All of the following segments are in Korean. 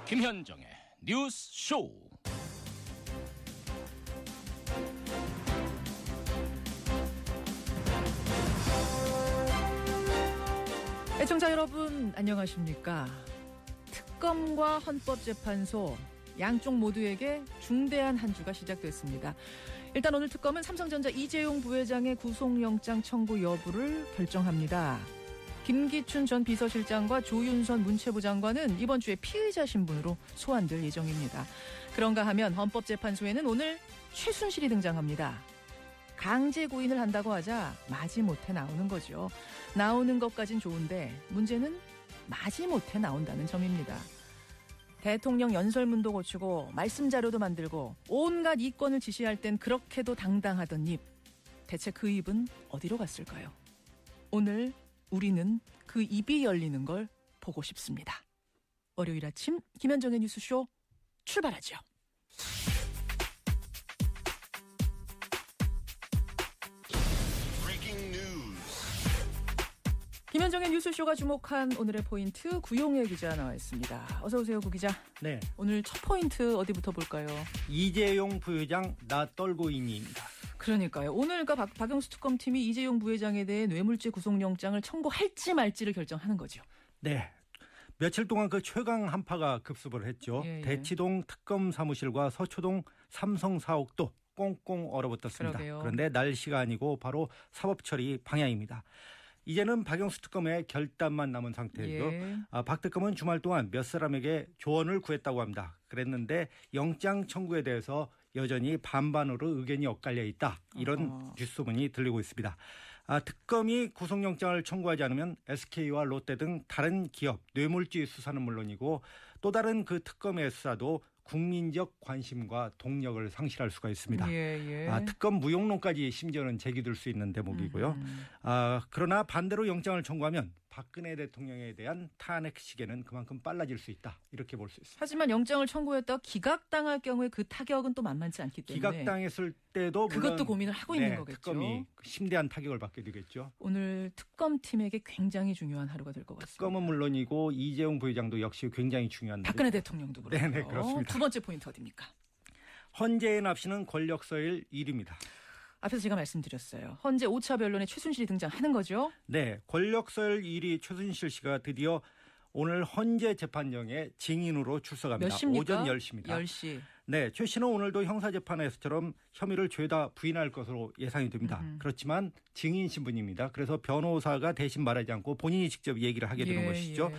김현정의 뉴스 쇼. 애청자 여러분 안녕하십니까? 특검과 헌법재판소 양쪽 모두에게 중대한 한 주가 시작됐습니다. 일단 오늘 특검은 삼성전자 이재용 부회장의 구속영장 청구 여부를 결정합니다. 김기춘 전 비서실장과 조윤선 문체부 장관은 이번 주에 피의자 신분으로 소환될 예정입니다. 그런가 하면 헌법재판소에는 오늘 최순실이 등장합니다. 강제 구인을 한다고 하자 마지못해 나오는 거죠. 나오는 것까진 좋은데 문제는 마지못해 나온다는 점입니다. 대통령 연설문도 고치고 말씀 자료도 만들고 온갖 이권을 지시할 땐 그렇게도 당당하던 입. 대체 그 입은 어디로 갔을까요? 오늘 우리는 그 입이 열리는 걸 보고 싶습니다. 월요일 아침 김현정의 뉴스쇼 출발하죠. 김현정의 뉴스쇼가 주목한 오늘의 포인트 구용혜 기자 나와 있습니다. 어서 오세요, 구 기자. 네. 오늘 첫 포인트 어디부터 볼까요? 이재용 부회장 나 떨고 있니입니다. 그러니까요. 오늘 박영수 특검팀이 이재용 부회장에 대해 뇌물죄 구속영장을 청구할지 말지를 결정하는 거죠. 네. 며칠 동안 그 최강 한파가 급습을 했죠. 예. 대치동 특검 사무실과 서초동 삼성 사옥도 꽁꽁 얼어붙었습니다. 그러게요. 그런데 날씨가 아니고 바로 사법 처리 방향입니다. 이제는 박영수 특검의 결단만 남은 상태이고 예. 박 특검은 주말 동안 몇 사람에게 조언을 구했다고 합니다. 그랬는데 영장 청구에 대해서 여전히 반반으로 의견이 엇갈려 있다. 이런 뉴스소문이 들리고 있습니다. 특검이 구속영장을 청구하지 않으면 SK와 롯데 등 다른 기업 뇌물죄 수사는 물론이고 또 다른 그 특검의 수사도 국민적 관심과 동력을 상실할 수가 있습니다. 예. 특검 무용론까지 심지어는 제기될 수 있는 대목이고요. 그러나 반대로 영장을 청구하면 박근혜 대통령에 대한 탄핵 시계는 그만큼 빨라질 수 있다. 이렇게 볼 수 있습니다. 하지만 영장을 청구했다가 기각당할 경우에 그 타격은 또 만만치 않기 때문에 기각당했을 때도 그것도 물론 고민을 하고 있는 거겠죠. 특검이 심대한 타격을 받게 되겠죠. 오늘 특검팀에게 굉장히 중요한 하루가 될 것 같습니다. 특검은 물론이고 이재용 부회장도 역시 굉장히 중요한 박근혜 대통령도 그렇고요. 네, 그렇습니다. 두 번째 포인트 어디입니까? 헌재의 납치는 권력서일 일입니다. 앞에서 제가 말씀드렸어요. 헌재 5차 변론에 최순실이 등장하는 거죠? 네. 권력서열 1위 최순실 씨가 드디어 오늘 헌재 재판정에 증인으로 출석합니다. 몇 시입니까? 오전 10시입니다. 10시. 네. 최 씨는 오늘도 형사재판에서처럼 혐의를 죄다 부인할 것으로 예상이 됩니다. 그렇지만 증인 신분입니다. 그래서 변호사가 대신 말하지 않고 본인이 직접 얘기를 하게 되는 것이죠.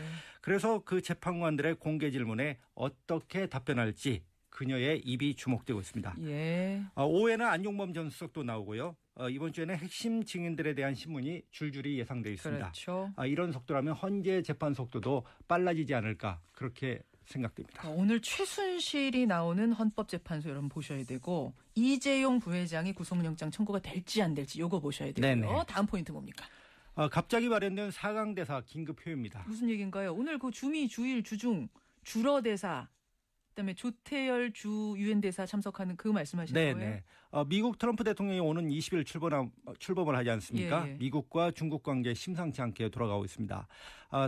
그래서 그 재판관들의 공개 질문에 어떻게 답변할지 그녀의 입이 주목되고 있습니다. 예. 오후에는 안용범 전 수석도 나오고요. 이번 주에는 핵심 증인들에 대한 신문이 줄줄이 예상되어 있습니다. 그렇죠. 이런 속도라면 헌재 재판 속도도 빨라지지 않을까 그렇게 생각됩니다. 오늘 최순실이 나오는 헌법재판소 여러분 보셔야 되고 이재용 부회장이 구속영장 청구가 될지 안 될지 요거 보셔야 되고요. 네네. 다음 포인트 뭡니까? 갑자기 마련된 4강 대사 긴급 회의입니다. 무슨 얘기인가요? 오늘 그 주미, 주일, 주중, 주러 대사 그다음에 조태열 주 유엔 대사 참석하는 그 말씀하시는 거예요? 미국 트럼프 대통령이 오는 20일 출범을 하지 않습니까? 예. 미국과 중국 관계 심상치 않게 돌아가고 있습니다.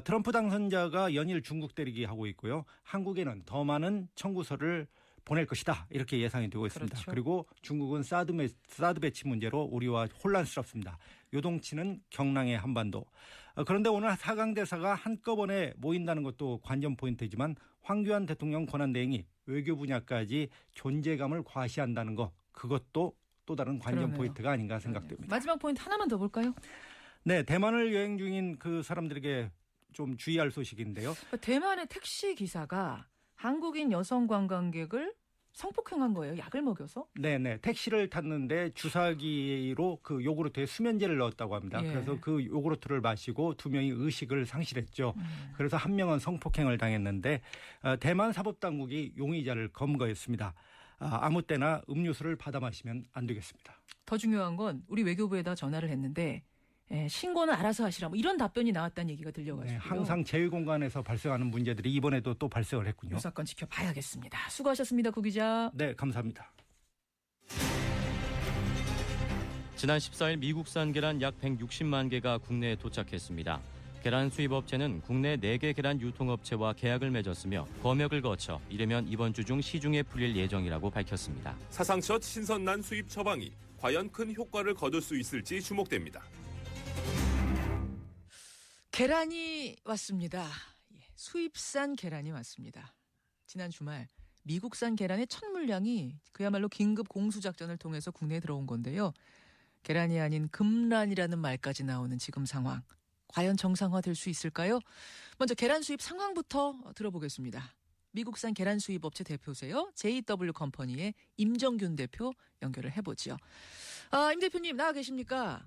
트럼프 당선자가 연일 중국 때리기 하고 있고요. 한국에는 더 많은 청구서를 보낼 것이다. 이렇게 예상이 되고 있습니다. 그렇죠. 그리고 중국은 사드 배치 문제로 우리와 혼란스럽습니다. 요동치는 경랑의 한반도. 그런데 오늘 4강 대사가 한꺼번에 모인다는 것도 관전 포인트지만 황교안 대통령 권한대행이 외교 분야까지 존재감을 과시한다는 것 그것도 또 다른 관전 그러네요. 포인트가 아닌가 생각됩니다. 마지막 포인트 하나만 더 볼까요? 네, 대만을 여행 중인 그 사람들에게 좀 주의할 소식인데요. 대만의 택시 기사가 한국인 여성 관광객을 성폭행한 거예요. 약을 먹여서? 네네. 택시를 탔는데 주사기로 그 요구르트에 수면제를 넣었다고 합니다. 예. 그래서 그 요구르트를 마시고 두 명이 의식을 상실했죠. 그래서 한 명은 성폭행을 당했는데 대만 사법당국이 용의자를 검거했습니다. 아무 때나 음료수를 받아 마시면 안 되겠습니다. 더 중요한 건 우리 외교부에다 전화를 했는데 신고는 알아서 하시라 뭐 이런 답변이 나왔다는 얘기가 들려가지고 항상 제휴공간에서 발생하는 문제들이 이번에도 또 발생을 했군요. 이 사건 지켜봐야겠습니다. 수고하셨습니다. 구 기자. 네, 감사합니다. 지난 14일 미국산 계란 약 160만 개가 국내에 도착했습니다. 계란 수입업체는 국내 4개 계란 유통업체와 계약을 맺었으며 검역을 거쳐 이르면 이번 주 중 시중에 풀릴 예정이라고 밝혔습니다. 사상 첫 신선난 수입 처방이 과연 큰 효과를 거둘 수 있을지 주목됩니다. 계란이 왔습니다. 수입산 계란이 왔습니다. 지난 주말 미국산 계란의 첫 물량이 그야말로 긴급 공수작전을 통해서 국내에 들어온 건데요. 계란이 아닌 금란이라는 말까지 나오는 지금 상황. 과연 정상화될 수 있을까요? 먼저 계란 수입 상황부터 들어보겠습니다. 미국산 계란 수입 업체 대표세요. JW 컴퍼니의 임정균 대표 연결을 해보죠. 임 대표님 나와 계십니까?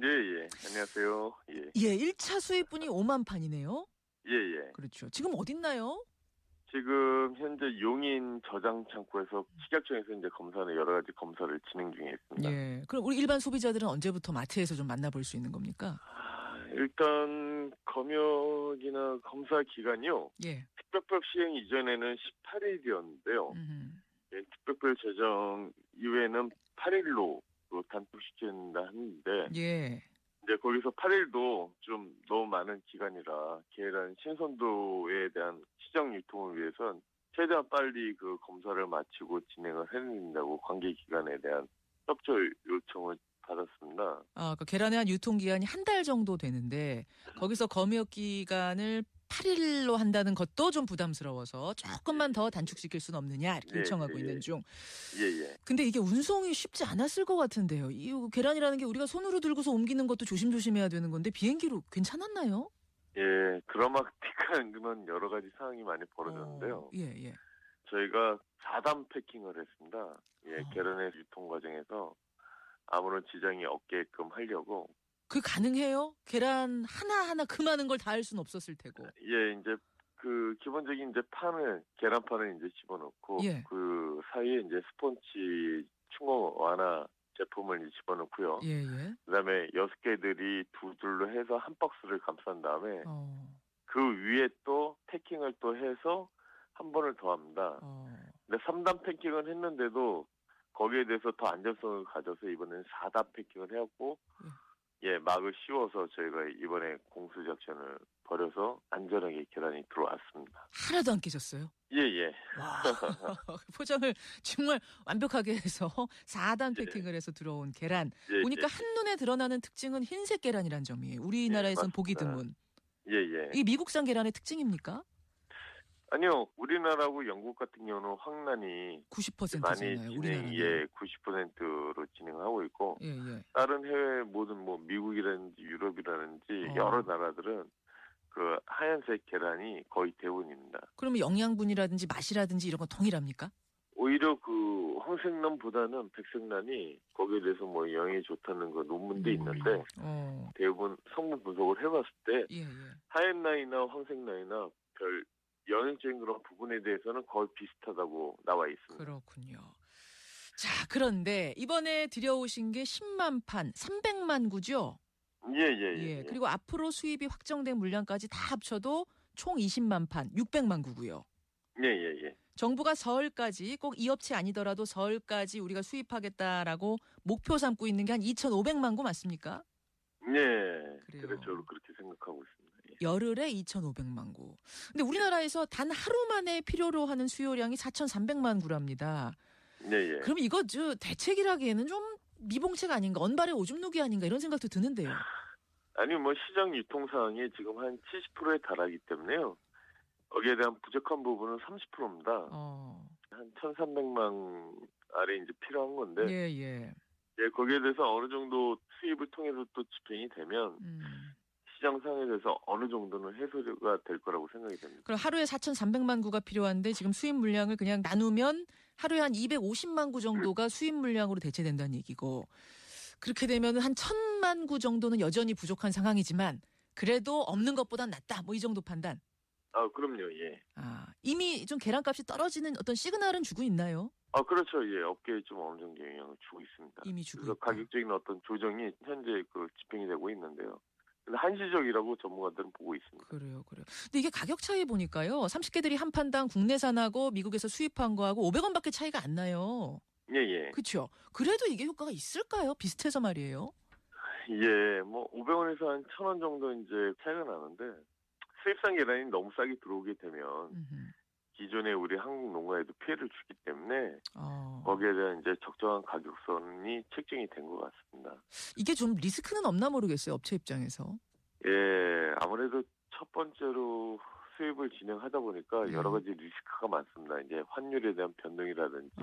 예. 안녕하세요. 예. 1차 수입분이 5만 판이네요. 예. 그렇죠. 지금 어딨나요? 지금 현재 용인 저장 창고에서 식약청에서 이제 검사는 여러 가지 검사를 진행 중에 있습니다. 예. 그럼 우리 일반 소비자들은 언제부터 마트에서 좀 만나볼 수 있는 겁니까? 일단 검역이나 검사 기간이요. 예. 특별법 시행 이전에는 18일이었는데요. 예, 특별법 제정 이후에는 8일로 단축시킨다 하는데 예. 이제 거기서 8일도 좀 너무 많은 기간이라 계란 신선도에 대한 시장 유통을 위해선 최대한 빨리 그 검사를 마치고 진행을 해야 된다고 관계 기관에 대한 협조 요청을 받았습니다. 그러니까 계란의 한 유통기한이 한 달 정도 되는데 거기서 검역 기간을 8일로 한다는 것도 좀 부담스러워서 조금만 더 단축시킬 수는 없느냐 이렇게 요청하고 있는 중. 예. 근데 이게 운송이 쉽지 않았을 것 같은데요. 이 계란이라는 게 우리가 손으로 들고서 옮기는 것도 조심조심해야 되는 건데 비행기로 괜찮았나요? 예, 드라마틱한 그런 여러 가지 상황이 많이 벌어졌는데요. 예. 저희가 4단 패킹을 했습니다. 예, 계란의 유통 과정에서 아무런 지장이 없게끔 하려고. 그 가능해요? 계란 하나하나 그 많은 걸 다 할 수는 없었을 테고. 예, 이제 그 기본적인 이제 계란판을 이제 집어넣고 예. 그 사이에 이제 스펀지 충원 완화 제품을 이제 집어넣고요. 예. 그다음에 6개들이 두 줄로 해서 한 박스를 감싼 다음에 그 위에 또 패킹을 또 해서 한 번을 더 합니다. 근데 3단 패킹을 했는데도 거기에 대해서 더 안전성을 가져서 이번에는 4단 패킹을 해갖고 막을 씌워서 저희가 이번에 공수작전을 벌여서 안전하게 계란이 들어왔습니다. 하나도 안 깨졌어요? 예. 와, 포장을 정말 완벽하게 해서 4단 패킹을 해서 들어온 계란. 보니까 한눈에 드러나는 특징은 흰색 계란이란 점이에요. 우리나라에선 보기 드문. 예. 이 미국산 계란의 특징입니까? 아니요. 우리나라하고 영국 같은 경우는 황란이 90%잖아요. 우리나라는. 90%로 진행하고 있고 예. 다른 해외 모든 미국이라든지 유럽이라든지 여러 나라들은 그 하얀색 계란이 거의 대부분입니다. 그러면 영양분이라든지 맛이라든지 이런 건 동일합니까? 오히려 그 황색란보다는 백색란이 거기에 대해서 영향이 좋다는 거 논문도 있는데 대부분 성분 분석을 해봤을 때 하얀 란이나 황색 란이나 별 영양적인 그런 부분에 대해서는 거의 비슷하다고 나와 있습니다. 그렇군요. 자, 그런데 이번에 들여오신 게 10만 판, 300만 구죠? 예. 그리고 앞으로 수입이 확정된 물량까지 다 합쳐도 총 20만 판, 600만 구고요. 예. 정부가 설까지 꼭 이 업체 아니더라도 설까지 우리가 수입하겠다라고 목표 삼고 있는 게 한 2,500만 구 맞습니까? 네. 그래요. 그렇죠. 그렇게 생각하고 있습니다. 열흘에 2,500만 구. 근데 우리나라에서 단 하루 만에 필요로 하는 수요량이 4,300만 구랍니다. 예. 그럼 이거 대책이라기에는 좀 미봉책 아닌가, 언발의 오줌 누기 아닌가 이런 생각도 드는데요. 아니 시장 유통 사항이 지금 한 70%에 달하기 때문에요. 거기에 대한 부족한 부분은 30%입니다. 한 1,300만 알이 이제 필요한 건데. 예. 거기에 대해서 어느 정도 수입을 통해서 또 집행이 되면 시장 상황에 대해서 어느 정도는 해소가 될 거라고 생각이 됩니다. 그럼 하루에 4,300만 구가 필요한데 지금 수입 물량을 그냥 나누면 하루에 한 250만 구 정도가 수입 물량으로 대체된다는 얘기고, 그렇게 되면 한 1,000만 구 정도는 여전히 부족한 상황이지만 그래도 없는 것보단 낫다. 이 정도 판단. 그럼요. 예. 이미 좀 계란값이 떨어지는 어떤 시그널은 주고 있나요? 그렇죠. 예. 업계에 좀 어느 정도 영향을 주고 있습니다. 이미 주고 그래서 있다. 가격적인 어떤 조정이 현재 집행이 되고 있는데요. 근데 한시적이라고 전문가들은 보고 있습니다. 그래요. 근데 이게 가격 차이 보니까요. 30개들이 한 판당 국내산하고 미국에서 수입한 거하고 500원밖에 차이가 안 나요. 예. 그렇죠. 그래도 이게 효과가 있을까요? 비슷해서 말이에요. 예, 뭐 500원에서 한 1,000원 정도 이제 차이가 나는데 수입산 계란이 너무 싸게 들어오게 되면 기존의 우리 한국 농가에도 피해를 주기 때문에 거기에 대한 이제 적정한 가격선이 책정이 된 것 같습니다. 이게 좀 리스크는 없나 모르겠어요, 업체 입장에서. 예, 아무래도 첫 번째로 수입을 진행하다 보니까 여러 가지 리스크가 많습니다. 이제 환율에 대한 변동이라든지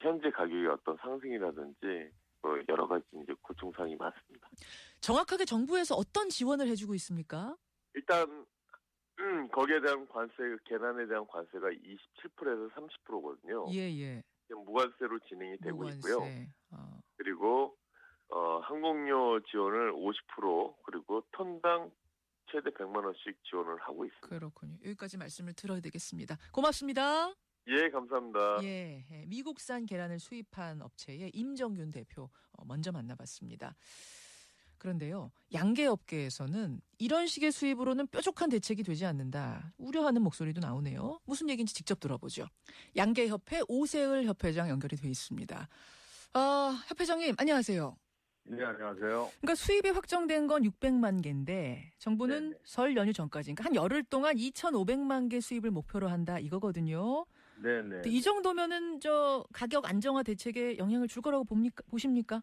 현재 가격의 어떤 상승이라든지 뭐 여러 가지 이제 고충사항이 많습니다. 정확하게 정부에서 어떤 지원을 해주고 있습니까? 일단 거기에 대한 관세, 계란에 대한 관세가 27%에서 30%거든요. 예. 무관세로 진행이 되고 무관세. 있고요. 그리고 항공료 지원을 50% 그리고 톤당 최대 100만 원씩 지원을 하고 있습니다. 그렇군요. 여기까지 말씀을 들어야 되겠습니다. 고맙습니다. 예, 감사합니다. 예, 미국산 계란을 수입한 업체의 임정균 대표 먼저 만나봤습니다. 그런데요, 양계업계에서는 이런 식의 수입으로는 뾰족한 대책이 되지 않는다. 우려하는 목소리도 나오네요. 무슨 얘기인지 직접 들어보죠. 양계협회 오세을 협회장 연결이 돼 있습니다. 협회장님 안녕하세요. 네, 안녕하세요. 그러니까 수입이 확정된 건 600만 개인데 정부는 네네. 설 연휴 전까지 그러니까 한 열흘 동안 2,500만 개 수입을 목표로 한다 이거거든요. 네네. 이 정도면은 저 가격 안정화 대책에 영향을 줄 거라고 보십니까?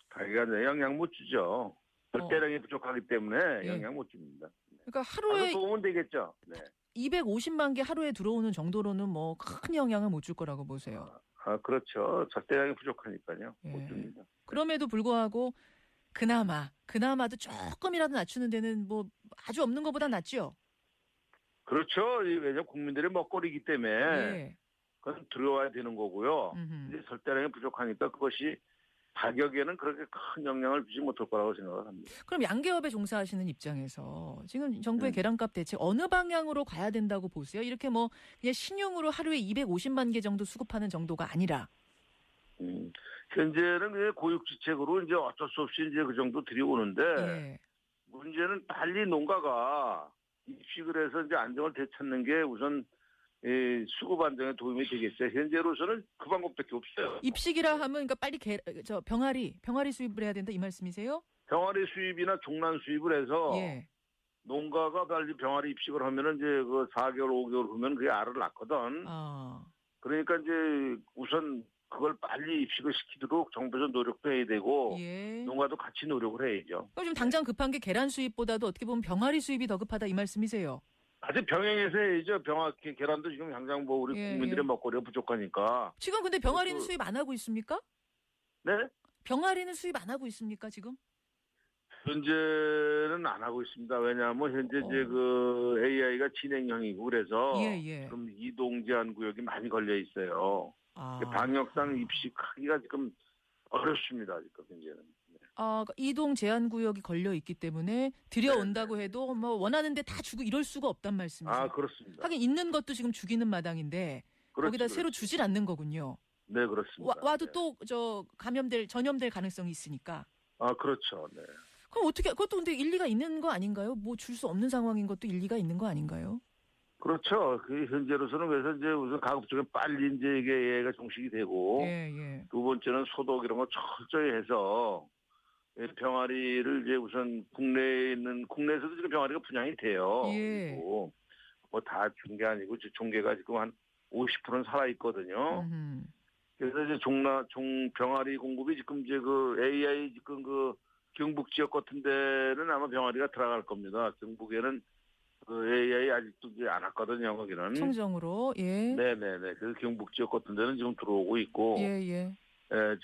가격에 영향 못 주죠. 절대량이 부족하기 때문에 영향 못 줍니다. 그러니까 하루에 도움은 되겠죠. 네. 250만 개 하루에 들어오는 정도로는 뭐 큰 영향을 못 줄 거라고 보세요. 그렇죠. 절대량이 부족하니까요. 예. 못 줍니다. 그럼에도 불구하고 그나마도 조금이라도 낮추는 데는 뭐 아주 없는 것보다 낫죠. 그렇죠. 왜냐하면 국민들의 먹거리이기 때문에 예. 그건 들어와야 되는 거고요. 음흠. 이제 절대량이 부족하니까 그것이 가격에는 그렇게 큰 영향을 주지 못할 거라고 생각을 합니다. 그럼 양계업에 종사하시는 입장에서 지금 정부의 계란값 대책 어느 방향으로 가야 된다고 보세요? 이렇게 뭐 그냥 신용으로 하루에 250만 개 정도 수급하는 정도가 아니라. 현재는 고육지책으로 이제 어쩔 수 없이 이제 그 정도 들여오는데 예. 문제는 빨리 농가가 입식을 해서 이제 안정을 되찾는 게 우선 수급 안정에 도움이 되겠어요. 현재로서는 그 방법밖에 없어요. 입식이라 하면 그러니까 빨리 병아리 수입을 해야 된다 이 말씀이세요? 병아리 수입이나 종란 수입을 해서 예. 농가가 빨리 병아리 입식을 하면은 이제 그 4개월, 5개월 후면 그게 알을 낳거든. 그러니까 이제 우선 그걸 빨리 입식을 시키도록 정부에서 노력도 해야 되고 예. 농가도 같이 노력을 해야죠. 그럼 지금 당장 급한 게 계란 수입보다도 어떻게 보면 병아리 수입이 더 급하다 이 말씀이세요? 아직 병행해서 해야죠. 계란도 지금 당장 뭐 우리 국민들의 먹거리가 부족하니까. 지금 근데 병아리는 수입 안 하고 있습니까? 네? 병아리는 수입 안 하고 있습니까 지금? 현재는 안 하고 있습니다. 왜냐하면 현재 이제 그 AI가 진행형이고 그래서 지금 이동 제한 구역이 많이 걸려 있어요. 방역상 입식하기가 지금 어렵습니다. 지금 현재는. 그러니까 이동 제한 구역이 걸려 있기 때문에 들여온다고 해도 뭐 원하는데 다 주고 이럴 수가 없단 말씀이죠. 그렇습니다. 하긴 있는 것도 지금 죽이는 마당인데 거기다 새로 주질 않는 거군요. 네, 그렇습니다. 와도 또 저 전염될 가능성이 있으니까. 그렇죠. 네. 그럼 어떻게 그것도 근데 일리가 있는 거 아닌가요? 뭐 줄 수 없는 상황인 것도 일리가 있는 거 아닌가요? 그렇죠. 그 현재로서는 그래서 이제 우선 가급적이 빨리 이제 이게 얘가 종식이 되고 두 번째는 소독 이런 거 철저히 해서 병아리를 이제 우선 국내에서도 지금 병아리가 분양이 돼요. 그리고 뭐 다 준 게 아니고 종계가 지금 한 50%는 살아 있거든요. 그래서 이제 병아리 공급이 지금 이제 그 AI 지금 그 경북 지역 같은 데는 아마 병아리가 들어갈 겁니다. 경북에는 그 AI 아직도 이제 안 왔거든요, 거기는. 청정으로, 예. 네네네. 그래서 경북 지역 같은 데는 지금 들어오고 있고. 예.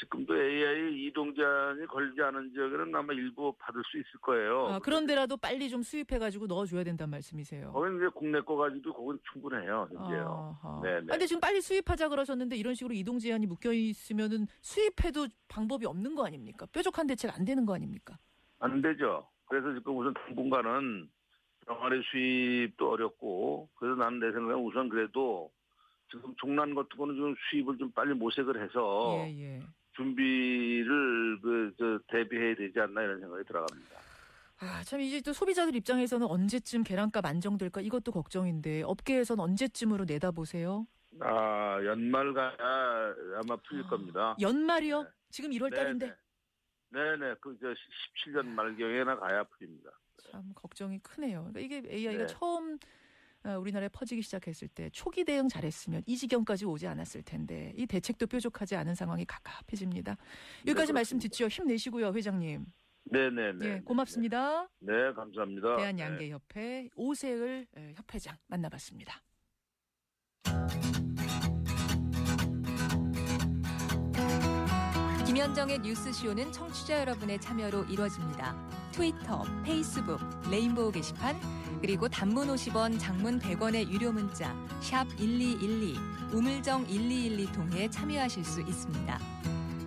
지금도 AI 이동 제한이 걸리지 않은 지역에는 아마 일부 받을 수 있을 거예요. 그런데라도 빨리 좀 수입해가지고 넣어줘야 된다는 말씀이세요. 거긴 이제 국내 거 가지고 그건 충분해요, 현재요. 네네. 근데 지금 빨리 수입하자 그러셨는데 이런 식으로 이동 제한이 묶여 있으면은 수입해도 방법이 없는 거 아닙니까? 뾰족한 대책 안 되는 거 아닙니까? 안 되죠. 그래서 지금 우선 당분간은 병아리 수입도 어렵고, 그래서 나는 내 생각엔 우선 그래도 지금 종란 같은 거는 좀 수입을 좀 빨리 모색을 해서 준비를 대비해야 되지 않나 이런 생각이 들어갑니다. 참 이제 또 소비자들 입장에서는 언제쯤 계란값 안정될까 이것도 걱정인데 업계에서는 언제쯤으로 내다보세요? 연말 가야 아마 풀릴 겁니다. 연말이요? 지금 1월 달인데? 네네. 17년 말경에나 가야 풀립니다. 참 걱정이 크네요. 그러니까 이게 AI가 네. 처음 우리나라에 퍼지기 시작했을 때 초기 대응 잘했으면 이 지경까지 오지 않았을 텐데 이 대책도 뾰족하지 않은 상황이 갑갑해집니다. 여기까지 네, 말씀 듣죠. 힘내시고요, 회장님. 네네네. 예, 고맙습니다. 네, 감사합니다. 대한양계협회 오세을 협회장 만나봤습니다. 김현정의 뉴스쇼는 청취자 여러분의 참여로 이루어집니다. 트위터, 페이스북, 레인보우 게시판, 그리고 단문 50원, 장문 100원의 유료 문자 샵 1212, 우물정 1212 통해 참여하실 수 있습니다.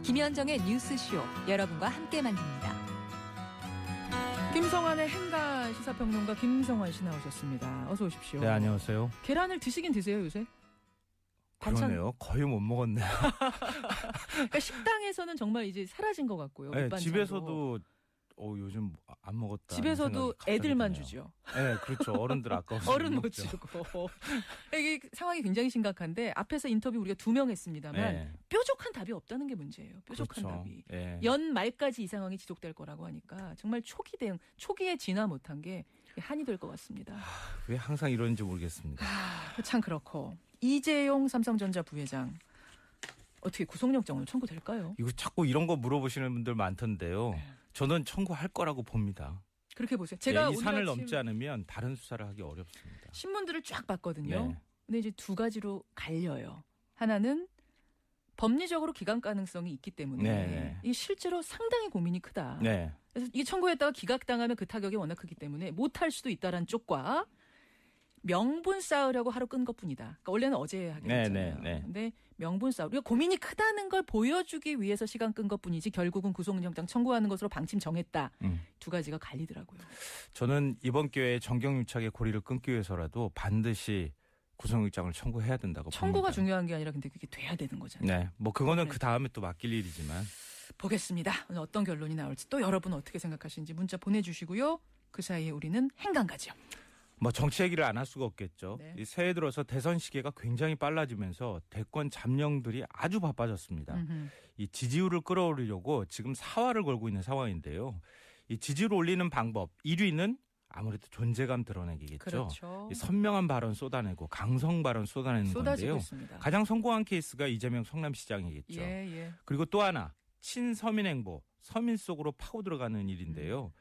김현정의 뉴스쇼, 여러분과 함께 만듭니다. 김성환의 행가 시사평론가 김성환 씨 나오셨습니다. 어서 오십시오. 네, 안녕하세요. 계란을 드시긴 드세요, 요새? 그러네요. 거의 못 먹었네요. 그러니까 식당에서는 정말 이제 사라진 것 같고요. 네, 집에서도 요즘 안 먹었다. 집에서도 애들만 주죠. 네, 그렇죠. 어른들 아까워서 어른 못 주고. 이게 상황이 굉장히 심각한데 앞에서 인터뷰 우리가 2명 했습니다만 네. 뾰족한 답이 없다는 게 문제예요. 뾰족한 그렇죠. 답이. 네. 연말까지 이 상황이 지속될 거라고 하니까 정말 초기 대응, 초기에 진화 못한 게 한이 될 것 같습니다. 왜 항상 이러는지 모르겠습니다. 참 그렇고. 이재용 삼성전자 부회장 어떻게 구속영장을 청구될까요? 이거 자꾸 이런 거 물어보시는 분들 많던데요. 네. 저는 청구할 거라고 봅니다. 그렇게 보세요. 제가 이 산을 넘지 않으면 다른 수사를 하기 어렵습니다. 신문들을 쫙 봤거든요. 네. 근데 이제 2가지로 갈려요. 하나는 법리적으로 기각 가능성이 있기 때문에 네. 이 실제로 상당히 고민이 크다. 네. 그래서 이게 청구했다가 기각당하면 그 타격이 워낙 크기 때문에 못할 수도 있다라는 쪽과 명분 쌓으려고 하루 끈 것뿐이다. 그러니까 원래는 어제 하기로 했잖아요. 근데 명분 쌓으 우리가 고민이 크다는 걸 보여주기 위해서 시간 끈 것뿐이지 결국은 구속영장 청구하는 것으로 방침 정했다. 2가지가 갈리더라고요. 저는 이번 기회에 정경유착의 고리를 끊기 위해서라도 반드시 구속영장을 청구해야 된다고 청구가 봅니다. 중요한 게 아니라 근데 그게 돼야 되는 거잖아요. 네, 뭐 그거는 그 다음에 또 맡길 일이지만 보겠습니다. 오늘 어떤 결론이 나올지 또 여러분 어떻게 생각하시는지 문자 보내주시고요. 그 사이에 우리는 행간 가죠. 뭐 정치 얘기를 안 할 수가 없겠죠. 네. 이 새해 들어서 대선 시기가 굉장히 빨라지면서 대권 잠룡들이 아주 바빠졌습니다. 이 지지율을 끌어올리려고 지금 사활을 걸고 있는 상황인데요. 이 지지율을 올리는 방법 1위는 아무래도 존재감 드러내기겠죠. 그렇죠. 이 선명한 발언 쏟아내고 강성 발언 쏟아내는 건데요. 있습니다. 가장 성공한 케이스가 이재명 성남시장이겠죠. 예. 그리고 또 하나 친서민 행보, 서민 속으로 파고 들어가는 일인데요.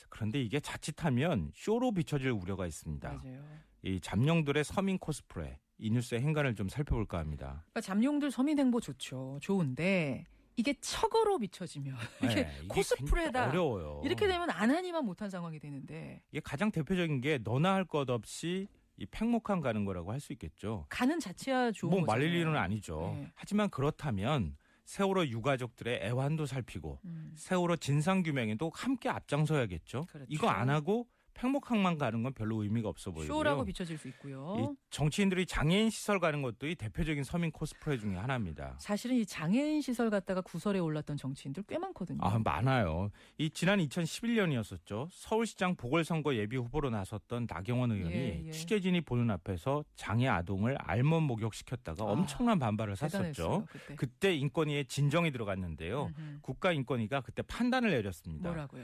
그런데 이게 자칫하면 쇼로 비춰질 우려가 있습니다. 맞아요. 이 잠룡들의 서민 코스프레, 이 뉴스의 행간을 좀 살펴볼까 합니다. 그러니까 잠룡들 서민 행보 좋죠. 좋은데 이게 척어로 비춰지면 이게 코스프레다. 어려워요. 이렇게 되면 안 하니만 못한 상황이 되는데 이게 가장 대표적인 게 너나 할 것 없이 이 팽목항 가는 거라고 할 수 있겠죠. 가는 자체야 좋은 거죠. 뭐 말릴 일은 아니죠. 네. 하지만 그렇다면 세월호 유가족들의 애환도 살피고 세월호 진상규명에도 함께 앞장서야겠죠. 그렇죠. 이거 안 하고 팽목항만 가는 건 별로 의미가 없어 보이고요. 쇼라고 비춰질 수 있고요. 이 정치인들이 장애인 시설 가는 것도 이 대표적인 서민 코스프레 중에 하나입니다. 사실은 이 장애인 시설 갔다가 구설에 올랐던 정치인들 꽤 많거든요. 많아요. 이 지난 2011년이었었죠. 서울시장 보궐선거 예비 후보로 나섰던 나경원 의원이 취재진이 보는 앞에서 장애 아동을 알몸 목욕시켰다가 엄청난 반발을 샀었죠. 그때 인권위에 진정이 들어갔는데요. 국가인권위가 그때 판단을 내렸습니다. 뭐라고요?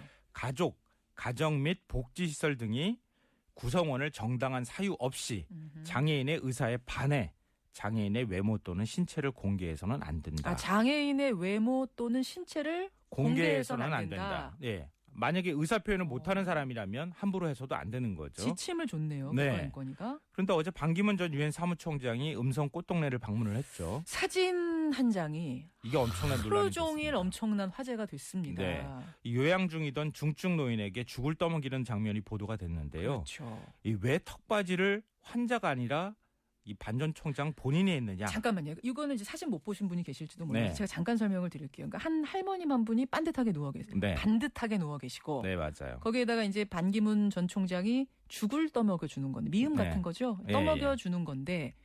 가정 및 복지시설 등이 구성원을 정당한 사유 없이 장애인의 의사에 반해 장애인의 외모 또는 신체를 공개해서는 안 된다. 장애인의 외모 또는 신체를 공개해서는 안 된다. 예. 만약에 의사 표현을 못하는 사람이라면 함부로 해서도 안 되는 거죠. 지침을 줬네요. 국가인권위가. 그런데 어제 반기문 전 유엔 사무총장이 음성 꽃동네를 방문을 했죠. 사진 한 장이 이게 엄청난 논란이 하루 종일 엄청난 화제가 됐습니다. 네. 이 요양 중이던 중증 노인에게 죽을 떠먹이는 장면이 보도가 됐는데요. 그렇죠. 이 왜 턱받이를 환자가 아니라 이 반 전 총장 본인이 했느냐. 잠깐만요. 이거는 이제 사진 못 보신 분이 계실지도 몰라요. 제가 잠깐 설명을 드릴게요. 그러니까 한 할머님 한 분이 반듯하게 누워 계세요. 반듯하게 누워 계시고. 네, 맞아요. 거기에다가 이제 반기문 전 총장이 죽을 떠먹여 주는 건데 미음 같은 거죠. 떠먹여 주는 건데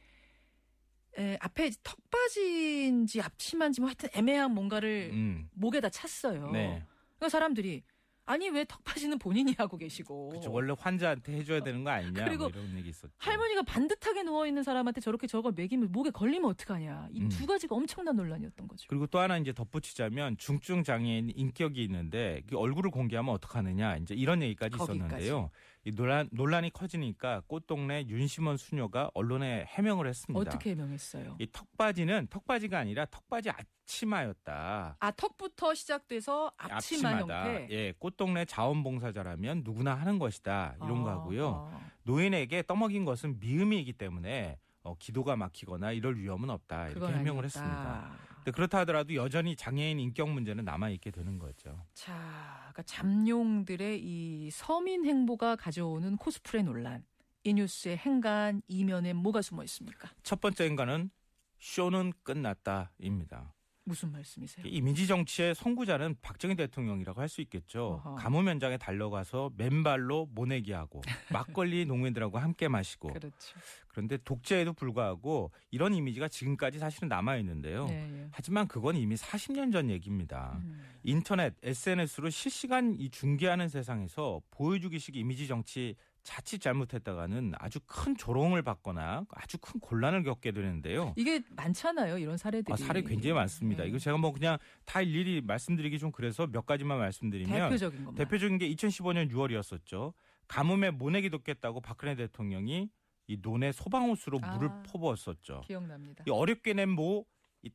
앞에 턱받이인지 앞치마인지 뭐 하여튼 애매한 뭔가를 목에다 찼어요. 그러니까 사람들이 아니 왜 턱받이는 본인이 하고 계시고. 그렇죠. 원래 환자한테 해줘야 되는 거 아니냐. 그리고 뭐 이런 얘기 있었죠. 할머니가 반듯하게 누워있는 사람한테 저렇게 저걸 먹이면 목에 걸리면 어떡하냐. 이 두 가지가 엄청난 논란이었던 거죠. 그리고 또 하나 이제 덧붙이자면 중증 장애인 인격이 있는데 그 얼굴을 공개하면 어떡하느냐. 이제 이런 얘기까지 있었는데요. 이 논란이 커지니까 꽃동네 윤심원 수녀가 언론에 해명을 했습니다. 어떻게 해명했어요? 이 턱받이가 아니라 턱받이 앞치마였다. 아, 턱부터 시작돼서 앞치마 형태. 예, 꽃동네 자원봉사자라면 누구나 하는 것이다. 이런 거 하고요. 노인에게 떠먹인 것은 미음이기 때문에 기도가 막히거나 이럴 위험은 없다. 이렇게 해명을 했습니다. 근데 그렇다 하더라도 여전히 장애인 인격 문제는 남아있게 되는 거죠. 자, 그러니까 잠룡들의 이 서민 행보가 가져오는 코스프레 논란. 이 뉴스의 행간 이면에 뭐가 숨어 있습니까? 첫 번째 행간은 쇼는 끝났다입니다. 무슨 말씀이세요? 이미지 정치의 선구자는 박정희 대통령이라고 할 수 있겠죠. 가뭄 현장에 달려가서 맨발로 모내기하고 막걸리 농민들하고 함께 마시고. 그렇죠. 그런데 독재에도 불구하고 이런 이미지가 지금까지 사실은 남아있는데요. 네. 하지만 그건 이미 40년 전 얘기입니다. 인터넷, SNS로 실시간 이 중계하는 세상에서 보여주기식 이미지 정치 자칫 잘못했다가는 아주 큰 조롱을 받거나 아주 큰 곤란을 겪게 되는데요. 이게 많잖아요. 이런 사례들이. 사례 굉장히 많습니다. 이거 제가 뭐 그냥 다 일일이 말씀드리기 좀 그래서 몇 가지만 말씀드리면 대표적인 게 2015년 6월이었었죠. 가뭄에 모내기 돕겠다고 박근혜 대통령이 이 논에 소방호스로 물을 퍼부었었죠. 기억납니다. 이 어렵게 낸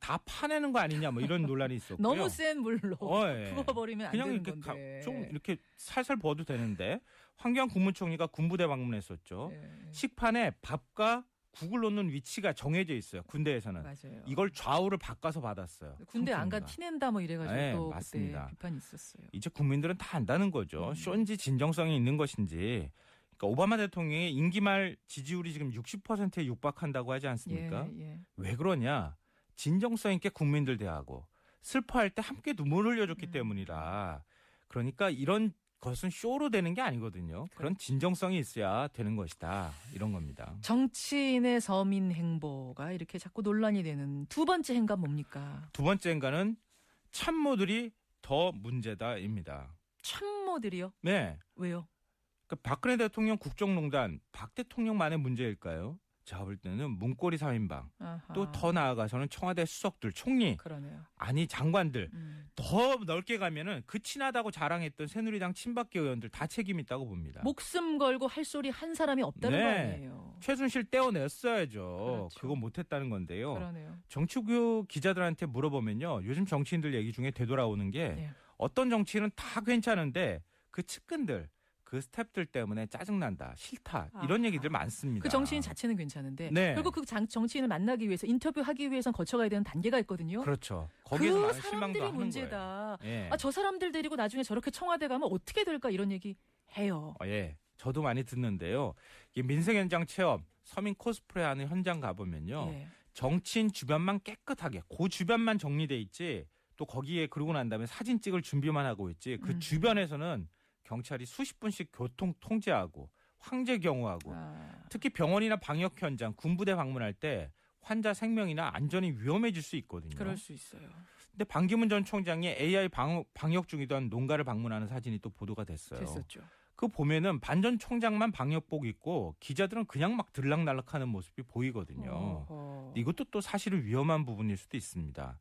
다 파내는 거 아니냐 뭐 이런 논란이 있었고요. 너무 센 물로 부어버리면 안 그냥 되는 이렇게 건데. 좀 이렇게 살살 부어도 되는데 환경 국무총리가 군부대 방문했었죠. 식판에 밥과 국을 놓는 위치가 정해져 있어요. 군대에서는. 맞아요. 이걸 좌우를 바꿔서 받았어요. 군대 안 가 티낸다 뭐 이래가지고 또 맞습니다. 그때 비판이 있었어요. 이제 국민들은 다 안다는 거죠. 쇼인지 진정성이 있는 것인지. 그러니까 오바마 대통령의 임기 말 지지율이 지금 60%에 육박한다고 하지 않습니까? 왜 그러냐? 진정성 있게 국민들 대하고 슬퍼할 때 함께 눈물을 흘려줬기 때문이라. 그러니까 이런 것은 쇼로 되는 게 아니거든요. 그런 진정성이 있어야 되는 것이다. 이런 겁니다. 정치인의 서민 행보가 이렇게 자꾸 논란이 되는 두 번째 행간 뭡니까? 두 번째 행간은 참모들이 더 문제다입니다. 참모들이요? 네. 왜요? 그러니까 박근혜 대통령 국정농단 박 대통령만의 문제일까요? 제가 볼 때는 문고리 3인방 또 더 나아가서는 청와대 수석들 총리 그러네요. 아니 장관들 더 넓게 가면은 그 친하다고 자랑했던 새누리당 친박계 의원들 다 책임 있다고 봅니다. 목숨 걸고 할 소리 한 사람이 없다는 거 아니에요. 최순실 떼어냈어야죠. 그렇죠. 그거 못했다는 건데요. 그러네요. 정치교 기자들한테 물어보면요. 요즘 정치인들 얘기 중에 되돌아오는 게 어떤 정치인은 다 괜찮은데 그 측근들 그 스태프들 때문에 짜증난다, 싫다 이런 얘기들 많습니다. 그 정치인 자체는 괜찮은데 결국 그 정치인을 만나기 위해서 인터뷰하기 위해서는 거쳐가야 되는 단계가 있거든요. 그렇죠. 거기에서 그 많은 실망도 사람들이 하는 문제다. 거예요. 저 사람들 데리고 나중에 저렇게 청와대 가면 어떻게 될까 이런 얘기 해요. 저도 많이 듣는데요. 민생 현장 체험, 서민 코스프레하는 현장 가보면요. 정치인 주변만 깨끗하게 그 주변만 정리돼 있지 또 거기에 그러고 난 다음에 사진 찍을 준비만 하고 있지 그 주변에서는 경찰이 수십 분씩 교통 통제하고 황제 경호하고 특히 병원이나 방역 현장, 군부대 방문할 때 환자 생명이나 안전이 위험해질 수 있거든요. 그럴 수 있어요. 근데 반기문 전 총장이 AI 방역 중이던 농가를 방문하는 사진이 또 보도가 됐어요. 됐었죠. 그거 보면은 반 전 총장만 방역복 입고 기자들은 그냥 막 들락날락하는 모습이 보이거든요. 이것도 또 사실은 위험한 부분일 수도 있습니다.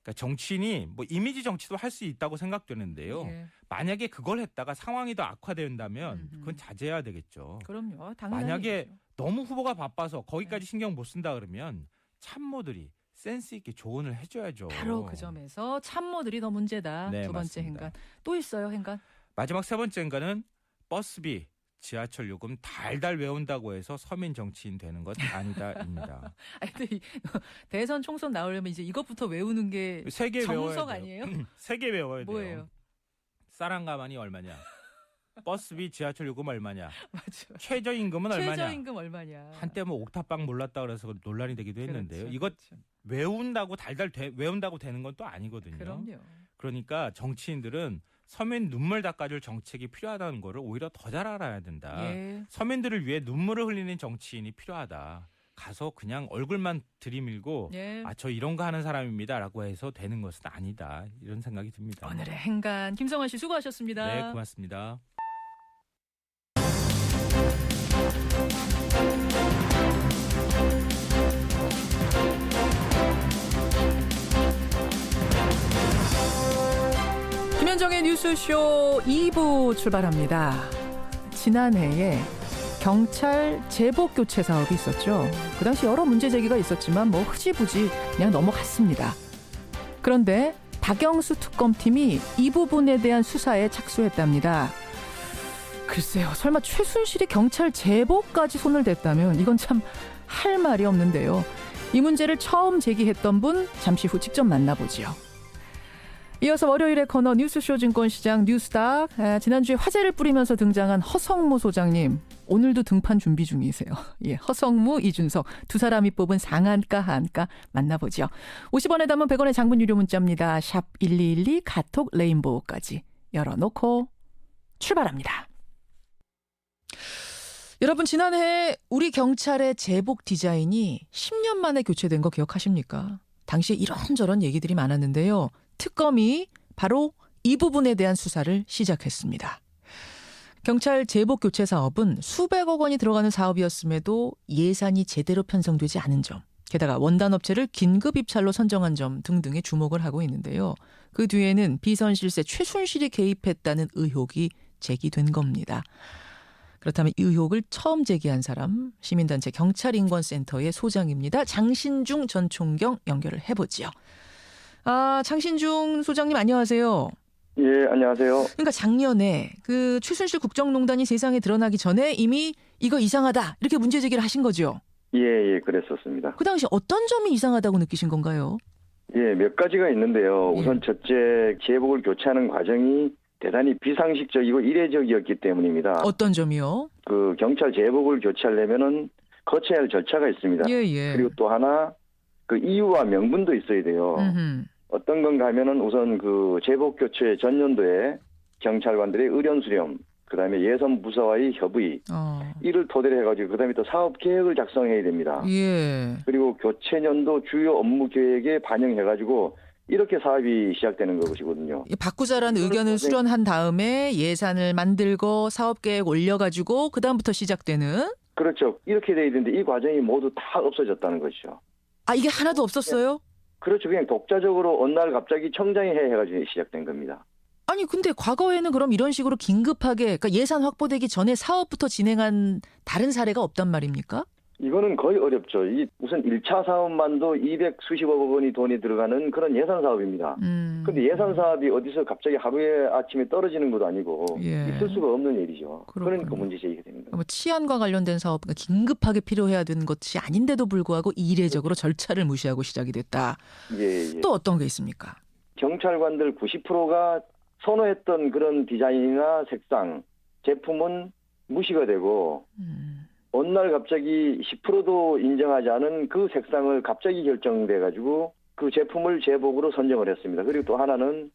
그러니까 정치인이 뭐 이미지 정치도 할 수 있다고 생각되는데요. 만약에 그걸 했다가 상황이 더 악화된다면 그건 자제해야 되겠죠. 그럼요. 당연히 만약에 너무 후보가 바빠서 거기까지 신경 못 쓴다 그러면 참모들이 센스 있게 조언을 해줘야죠. 바로 그 점에서 참모들이 더 문제다. 두 번째 맞습니다. 행간. 또 있어요, 행간? 마지막 세 번째 행간은 버스비, 지하철 요금 달달 외운다고 해서 서민 정치인 되는 것 아니다입니다. 근데 대선 총선 나오려면 이제 이것부터 외우는 게 정석 아니에요? 세 개 외워야 돼요. 뭐예요? 쌀한가마니 얼마냐? 버스비, 지하철 요금 얼마냐? 맞아. 최저임금은 얼마냐? 최저임금 얼마냐? 한때 뭐 옥탑방 몰랐다 그래서 논란이 되기도 했는데요. 이거 외운다고 외운다고 되는 건 또 아니거든요. 그럼요. 그러니까 정치인들은 서민 눈물 닦아줄 정책이 필요하다는 거를 오히려 더 잘 알아야 된다. 서민들을 위해 눈물을 흘리는 정치인이 필요하다. 가서 그냥 얼굴만 들이밀고 예. 저 이런 거 하는 사람입니다라고 해서 되는 것은 아니다. 이런 생각이 듭니다. 오늘의 행간 김성환 씨 수고하셨습니다. 네, 고맙습니다. 김현정의 뉴스쇼 2부 출발합니다. 지난해에 경찰 제복 교체 사업이 있었죠. 그 당시 여러 문제 제기가 있었지만 뭐 흐지부지 그냥 넘어갔습니다. 그런데 박영수 특검팀이 이 부분에 대한 수사에 착수했답니다. 글쎄요, 설마 최순실이 경찰 제복까지 손을 댔다면 이건 참 할 말이 없는데요. 이 문제를 처음 제기했던 분 잠시 후 직접 만나보죠. 이어서 월요일의 코너 뉴스쇼 증권시장 뉴스닥. 지난주에 화제를 뿌리면서 등장한 허성무 소장님. 오늘도 등판 준비 중이세요. 예, 허성무, 이준석 두 사람이 뽑은 상한가 하한가 만나보죠. 50원에 담은 100원의 장문 유료 문자입니다. 샵 1212 카톡 레인보우까지 열어놓고 출발합니다. 여러분 지난해 우리 경찰의 제복 디자인이 10년 만에 교체된 거 기억하십니까? 당시에 이런저런 얘기들이 많았는데요. 특검이 바로 이 부분에 대한 수사를 시작했습니다. 경찰 제복 교체 사업은 수백억 원이 들어가는 사업이었음에도 예산이 제대로 편성되지 않은 점, 게다가 원단 업체를 긴급 입찰로 선정한 점 등등에 주목을 하고 있는데요. 그 뒤에는 비선실세 최순실이 개입했다는 의혹이 제기된 겁니다. 그렇다면 이 의혹을 처음 제기한 사람, 시민단체 경찰인권센터의 소장입니다. 장신중 전 총경 연결을 해보죠. 장신중 소장님 안녕하세요. 예, 안녕하세요. 그러니까 작년에 그 최순실 국정농단이 세상에 드러나기 전에 이미 이거 이상하다 이렇게 문제 제기를 하신 거죠? 예, 그랬었습니다. 그 당시 어떤 점이 이상하다고 느끼신 건가요? 예, 몇 가지가 있는데요. 우선 첫째, 제복을 교체하는 과정이 대단히 비상식적이고 이례적이었기 때문입니다. 어떤 점이요? 그 경찰 제복을 교체하려면은 거쳐야 할 절차가 있습니다. 예. 그리고 또 하나 그 이유와 명분도 있어야 돼요. 어떤 건가 하면은 우선 그 제복 교체 전년도에 경찰관들의 의견 수렴, 그다음에 예선 부서와의 협의, 이를 토대로 해가지고 그다음에 또 사업 계획을 작성해야 됩니다. 예. 그리고 교체년도 주요 업무 계획에 반영해가지고 이렇게 사업이 시작되는 것이거든요. 바꾸자라는 의견을 수렴한 다음에 예산을 만들고 사업 계획 올려가지고 그 다음부터 시작되는. 그렇죠. 이렇게 돼야 되는데 이 과정이 모두 다 없어졌다는 것이죠. 이게 하나도 없었어요? 그렇죠. 그냥 독자적으로 어느 날 갑자기 청장이 해가지고 시작된 겁니다. 아니 근데 과거에는 그럼 이런 식으로 긴급하게 그러니까 예산 확보되기 전에 사업부터 진행한 다른 사례가 없단 말입니까? 이거는 거의 어렵죠. 우선 1차 사업만도 200 수십억 원이 돈이 들어가는 그런 예산 사업입니다. 근데 예산 사업이 어디서 갑자기 하루에 아침에 떨어지는 것도 아니고 있을 수가 없는 일이죠. 그러니까 문제 제기가 됩니다. 뭐 치안과 관련된 사업, 그러니까 긴급하게 필요해야 되는 것이 아닌데도 불구하고 이례적으로 절차를 무시하고 시작이 됐다. 예. 또 어떤 게 있습니까? 경찰관들 90%가 선호했던 그런 디자인이나 색상, 제품은 무시가 되고 어느 날 갑자기 10%도 인정하지 않은 그 색상을 갑자기 결정돼가지고 그 제품을 제복으로 선정을 했습니다. 그리고 또 하나는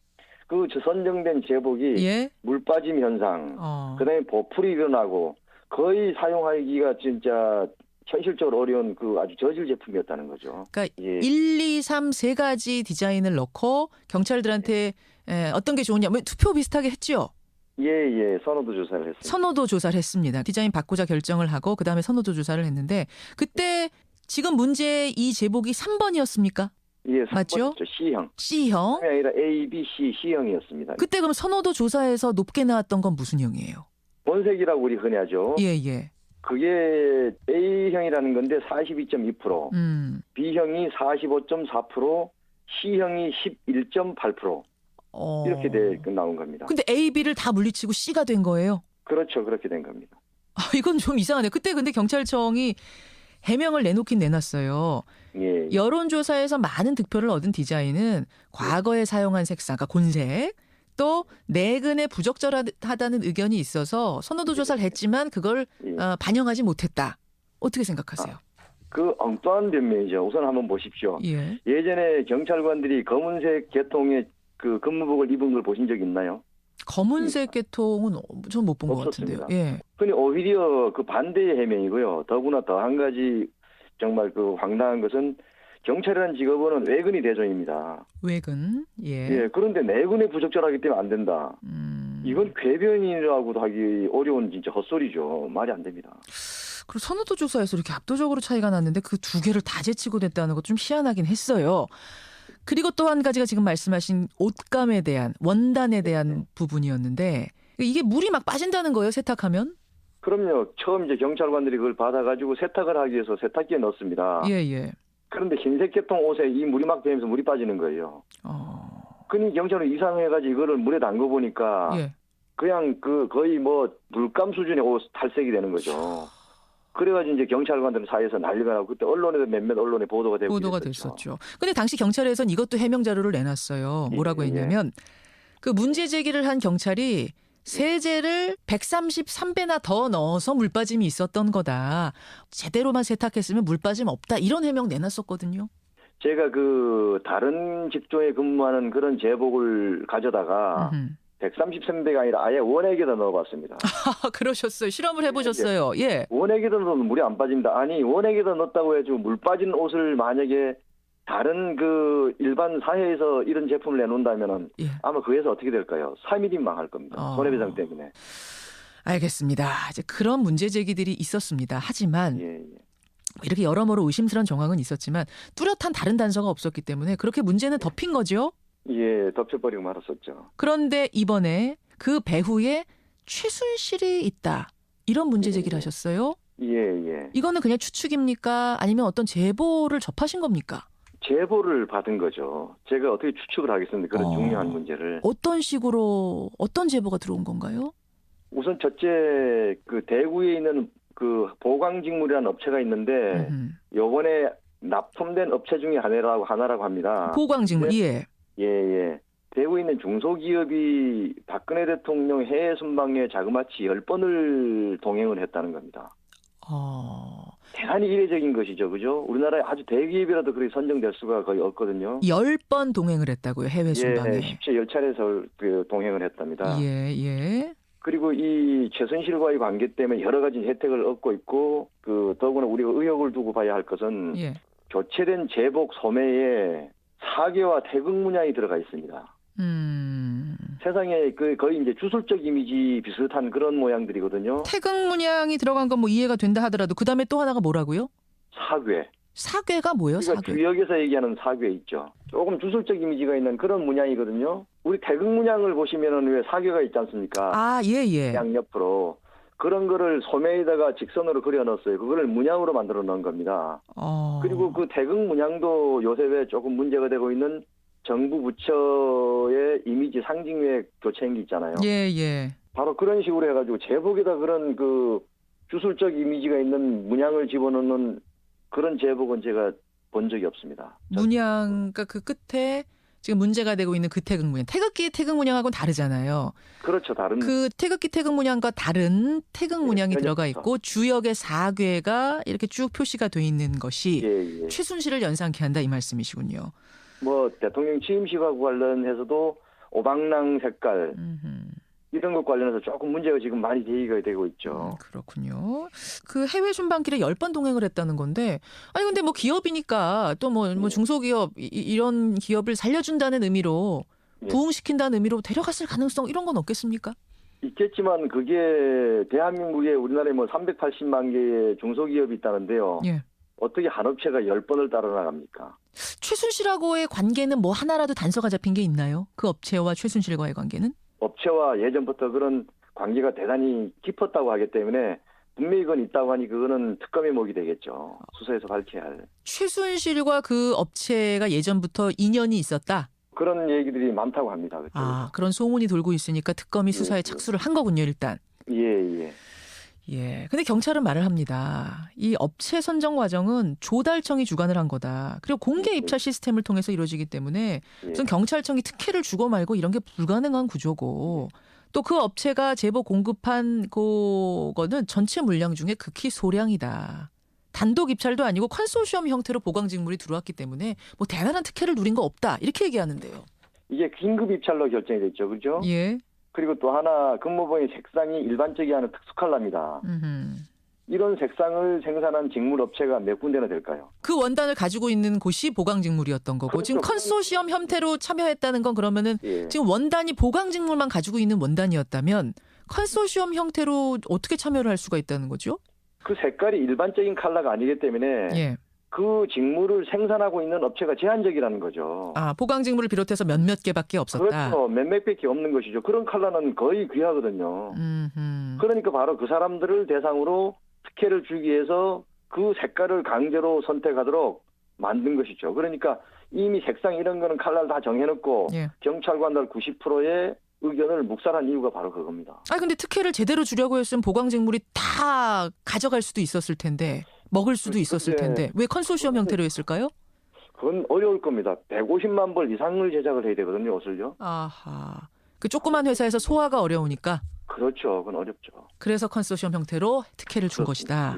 그 선정된 제복이 물 빠짐 현상, 그다음에 보풀이 일어나고 거의 사용하기가 진짜 현실적으로 어려운 그 아주 저질 제품이었다는 거죠. 그러니까 1, 2, 3 세 가지 디자인을 넣고 경찰들한테 어떤 게 좋으냐, 투표 비슷하게 했죠? 예. 선호도 조사를 했습니다. 선호도 조사를 했습니다. 디자인 바꾸자 결정을 하고 그다음에 선호도 조사를 했는데 그때 지금 문제 이 제복이 3번이었습니까? 예, 맞죠? C형. C형. 아니라 A, B, C, C형이었습니다. 그때 그럼 선호도 조사에서 높게 나왔던 건 무슨 형이에요? 본색이라고 우리 흔히 하죠. 예. 그게 A형이라는 건데 42.2%, B형이 45.4%, C형이 11.8%. 이렇게 나온 겁니다. 근데 A, B를 다 물리치고 C가 된 거예요? 그렇죠. 그렇게 된 겁니다. 이건 좀 이상하네요. 그때 근데 경찰청이 해명을 내놓긴 내놨어요. 예. 여론조사에서 많은 득표를 얻은 디자인은 과거에 사용한 색상, 그러니까 곤색, 또 내근에 부적절하다는 의견이 있어서 선호도 조사를 했지만 그걸 반영하지 못했다. 어떻게 생각하세요? 그 엉뚱한 변명이죠. 우선 한번 보십시오. 예전에 경찰관들이 검은색 계통의 그 근무복을 입은 걸 보신 적 있나요? 검은색 계통은 전 못 본 것 같은데요. 근데 오히려 그 반대의 해명이고요. 더구나 더 한 가지 정말 그 황당한 것은 경찰이라는 직업은 외근이 대존입니다. 외근? 예. 예. 그런데 내근에 부적절하기 때문에 안 된다. 이건 궤변이라고도 하기 어려운 진짜 헛소리죠. 말이 안 됩니다. 그리고 선호도 조사에서 이렇게 압도적으로 차이가 났는데 그 두 개를 다 제치고 됐다는 것 좀 희한하긴 했어요. 그리고 또 한 가지가 지금 말씀하신 옷감에 대한 원단에 대한 부분이었는데 이게 물이 막 빠진다는 거예요, 세탁하면? 그럼요. 처음 이제 경찰관들이 그걸 받아가지고 세탁을 하기 위해서 세탁기에 넣습니다. 예. 그런데 흰색 계통 옷에 이 물이 막 되면서 물이 빠지는 거예요. 그니 경찰은 이상해가지고 이거를 물에 담궈 보니까 그냥 거의 뭐 물감 수준의 옷 탈색이 되는 거죠. 그래가지고 이제 경찰관들 사이에서 난리가 나고 그때 언론에도 몇몇 언론에 보도가 됐었죠. 근데 당시 경찰에서는 이것도 해명 자료를 내놨어요. 뭐라고 했냐면 그 문제 제기를 한 경찰이 세제를 133배나 더 넣어서 물빠짐이 있었던 거다. 제대로만 세탁했으면 물빠짐 없다. 이런 해명 내놨었거든요. 제가 그 다른 직종에 근무하는 그런 제복을 가져다가 133배가 아니라 아예 원액에다 넣어봤습니다. 그러셨어요. 실험을 해보셨어요. 예. 원액에다 넣으면 물이 안 빠집니다. 아니 원액에다 넣었다고 해가지고 물 빠진 옷을 만약에 다른 그 일반 사회에서 이런 제품을 내놓는다면은 아마 그 회사 어떻게 될까요? 3일이 망할 겁니다. 손해배상 때문에. 알겠습니다. 이제 그런 문제 제기들이 있었습니다. 하지만 이렇게 여러모로 의심스러운 정황은 있었지만 뚜렷한 다른 단서가 없었기 때문에 그렇게 문제는 덮인 거죠. 예, 덮쳐버리고 말았었죠. 그런데 이번에 그 배후에 최순실이 있다. 이런 문제 제기를 하셨어요. 예. 이거는 그냥 추측입니까? 아니면 어떤 제보를 접하신 겁니까? 제보를 받은 거죠. 제가 어떻게 추측을 하겠습니까? 그런 중요한 문제를. 어떤 식으로 어떤 제보가 들어온 건가요? 우선 첫째 그 대구에 있는 그 보광직물이라는 업체가 있는데 요번에 납품된 업체 중에 하나라고 합니다. 보광직물. 예. 대구에 있는 중소기업이 박근혜 대통령 해외 순방에 자그마치 10번을 동행을 했다는 겁니다. 대단히 이례적인 것이죠. 그죠? 우리나라의 아주 대기업이라도 그렇게 선정될 수가 거의 없거든요. 10번 동행을 했다고요. 해외 순방에. 예, 10차례에서 그 동행을 했답니다. 예. 그리고 이 최순실과의 관계 때문에 여러 가지 혜택을 얻고 있고 그 더구나 우리가 의혹을 두고 봐야 할 것은 교체된 제복 소매에 사괴와 태극 문양이 들어가 있습니다. 세상에 그 거의 이제 주술적 이미지 비슷한 그런 모양들이거든요. 태극 문양이 들어간 건 뭐 이해가 된다 하더라도 그 다음에 또 하나가 뭐라고요? 사괴. 사괴가 뭐예요? 그러니까 사괴. 주역에서 얘기하는 사괴 있죠. 조금 주술적 이미지가 있는 그런 문양이거든요. 우리 태극 문양을 보시면은 왜 사괴가 있지 않습니까? 예. 양옆으로. 그런 거를 소매에다가 직선으로 그려 넣었어요. 그거를 문양으로 만들어 놓은 겁니다. 그리고 그 태극 문양도 요새 왜 조금 문제가 되고 있는 정부 부처의 이미지 상징의 교체인 게 있잖아요. 예. 바로 그런 식으로 해가지고 제복에다 그런 그 주술적 이미지가 있는 문양을 집어넣는 그런 제복은 제가 본 적이 없습니다. 문양, 그러니까 그 끝에 지금 문제가 되고 있는 그 태극 문양. 태극기 태극 문양하고는 다르잖아요. 그렇죠. 다른. 그 태극기 태극 문양과 다른 태극 문양이 들어가 있고 주역의 사괴가 이렇게 쭉 표시가 돼 있는 것이 최순실을 연상케 한다 이 말씀이시군요. 뭐 대통령 취임식하고 관련해서도 오방랑 색깔 이런 것 관련해서 조금 문제가 지금 많이 제기가 되고 있죠. 그렇군요. 그 해외 순방길에 10번 동행을 했다는 건데 아니 근데 뭐 기업이니까 또 뭐 중소기업 이런 기업을 살려준다는 의미로 부흥시킨다는 의미로 데려갔을 가능성 이런 건 없겠습니까? 있겠지만 그게 대한민국에 우리나라에 뭐 380만 개의 중소기업이 있다는데요. 어떻게 한 업체가 10번을 따라 나갑니까? 최순실하고의 관계는 뭐 하나라도 단서가 잡힌 게 있나요? 그 업체와 최순실과의 관계는? 업체와 예전부터 그런 관계가 대단히 깊었다고 하기 때문에 분명히 그건 있다고 하니 그거는 특검의 목이 되겠죠. 수사에서 밝혀야 할. 최순실과 그 업체가 예전부터 인연이 있었다? 그런 얘기들이 많다고 합니다. 그쪽에서. 그런 소문이 돌고 있으니까 특검이 수사에 착수를 한 거군요, 일단. 예. 근데 경찰은 말을 합니다. 이 업체 선정 과정은 조달청이 주관을 한 거다. 그리고 공개 입찰 시스템을 통해서 이루어지기 때문에 무슨 경찰청이 특혜를 주고 말고 이런 게 불가능한 구조고 또 그 업체가 제보 공급한 그거는 전체 물량 중에 극히 소량이다. 단독 입찰도 아니고 컨소시엄 형태로 보강직물이 들어왔기 때문에 뭐 대단한 특혜를 누린 거 없다. 이렇게 얘기하는데요. 이게 긴급 입찰로 결정이 됐죠. 그렇죠? 예. 그리고 또 하나 근무복의 색상이 일반적이 아닌 특수 컬러입니다. 이런 색상을 생산한 직물업체가 몇 군데나 될까요? 그 원단을 가지고 있는 곳이 보강직물이었던 거고, 그렇죠. 지금 컨소시엄 형태로 참여했다는 건 그러면은 지금 원단이 보강직물만 가지고 있는 원단이었다면 컨소시엄 형태로 어떻게 참여를 할 수가 있다는 거죠? 그 색깔이 일반적인 컬러가 아니기 때문에 그 직물을 생산하고 있는 업체가 제한적이라는 거죠. 아, 보강직물을 비롯해서 몇몇 개밖에 없었다. 그렇죠. 몇몇 개밖에 없는 것이죠. 그런 컬러는 거의 귀하거든요. 그러니까 바로 그 사람들을 대상으로 특혜를 주기 위해서 그 색깔을 강제로 선택하도록 만든 것이죠. 그러니까 이미 색상 이런 거는 컬러를 다 정해놓고 경찰관들 90%의 의견을 묵살한 이유가 바로 그겁니다. 아, 근데 특혜를 제대로 주려고 했으면 보강직물이 다 가져갈 수도 있었을 텐데, 먹을 수도 있었을 텐데 왜 컨소시엄 형태로 했을까요? 그건 어려울 겁니다. 150만 벌 이상을 제작을 해야 되거든요, 옷을요. 아하. 그 조그만 회사에서 소화가 어려우니까. 그렇죠. 그건 어렵죠. 그래서 컨소시엄 형태로 특혜를 준 것이다.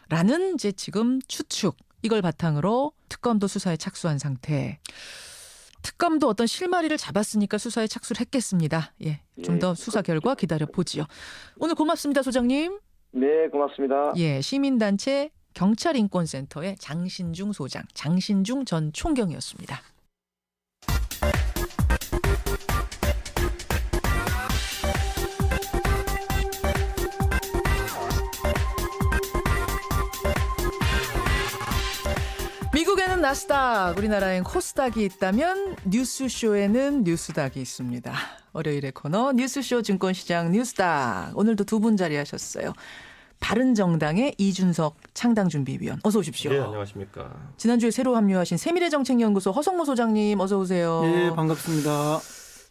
라는 이제 지금 추측. 이걸 바탕으로 특검도 수사에 착수한 상태. 특검도 어떤 실마리를 잡았으니까 수사에 착수를 했겠습니다. 좀 더 수사 결과 기다려 보지요. 오늘 고맙습니다, 소장님. 네, 고맙습니다. 시민단체 경찰인권센터의 장신중 소장, 장신중 전 총경이었습니다. 미국에는 나스닥, 우리나라엔 코스닥이 있다면 뉴스쇼에는 뉴스닥이 있습니다. 월요일의 코너 뉴스쇼 증권시장 뉴스닥. 오늘도 두 분 자리하셨어요. 바른정당의 이준석 창당준비위원. 어서 오십시오. 네, 안녕하십니까. 지난주에 새로 합류하신 세미래정책연구소 허성모 소장님 어서 오세요. 네, 반갑습니다.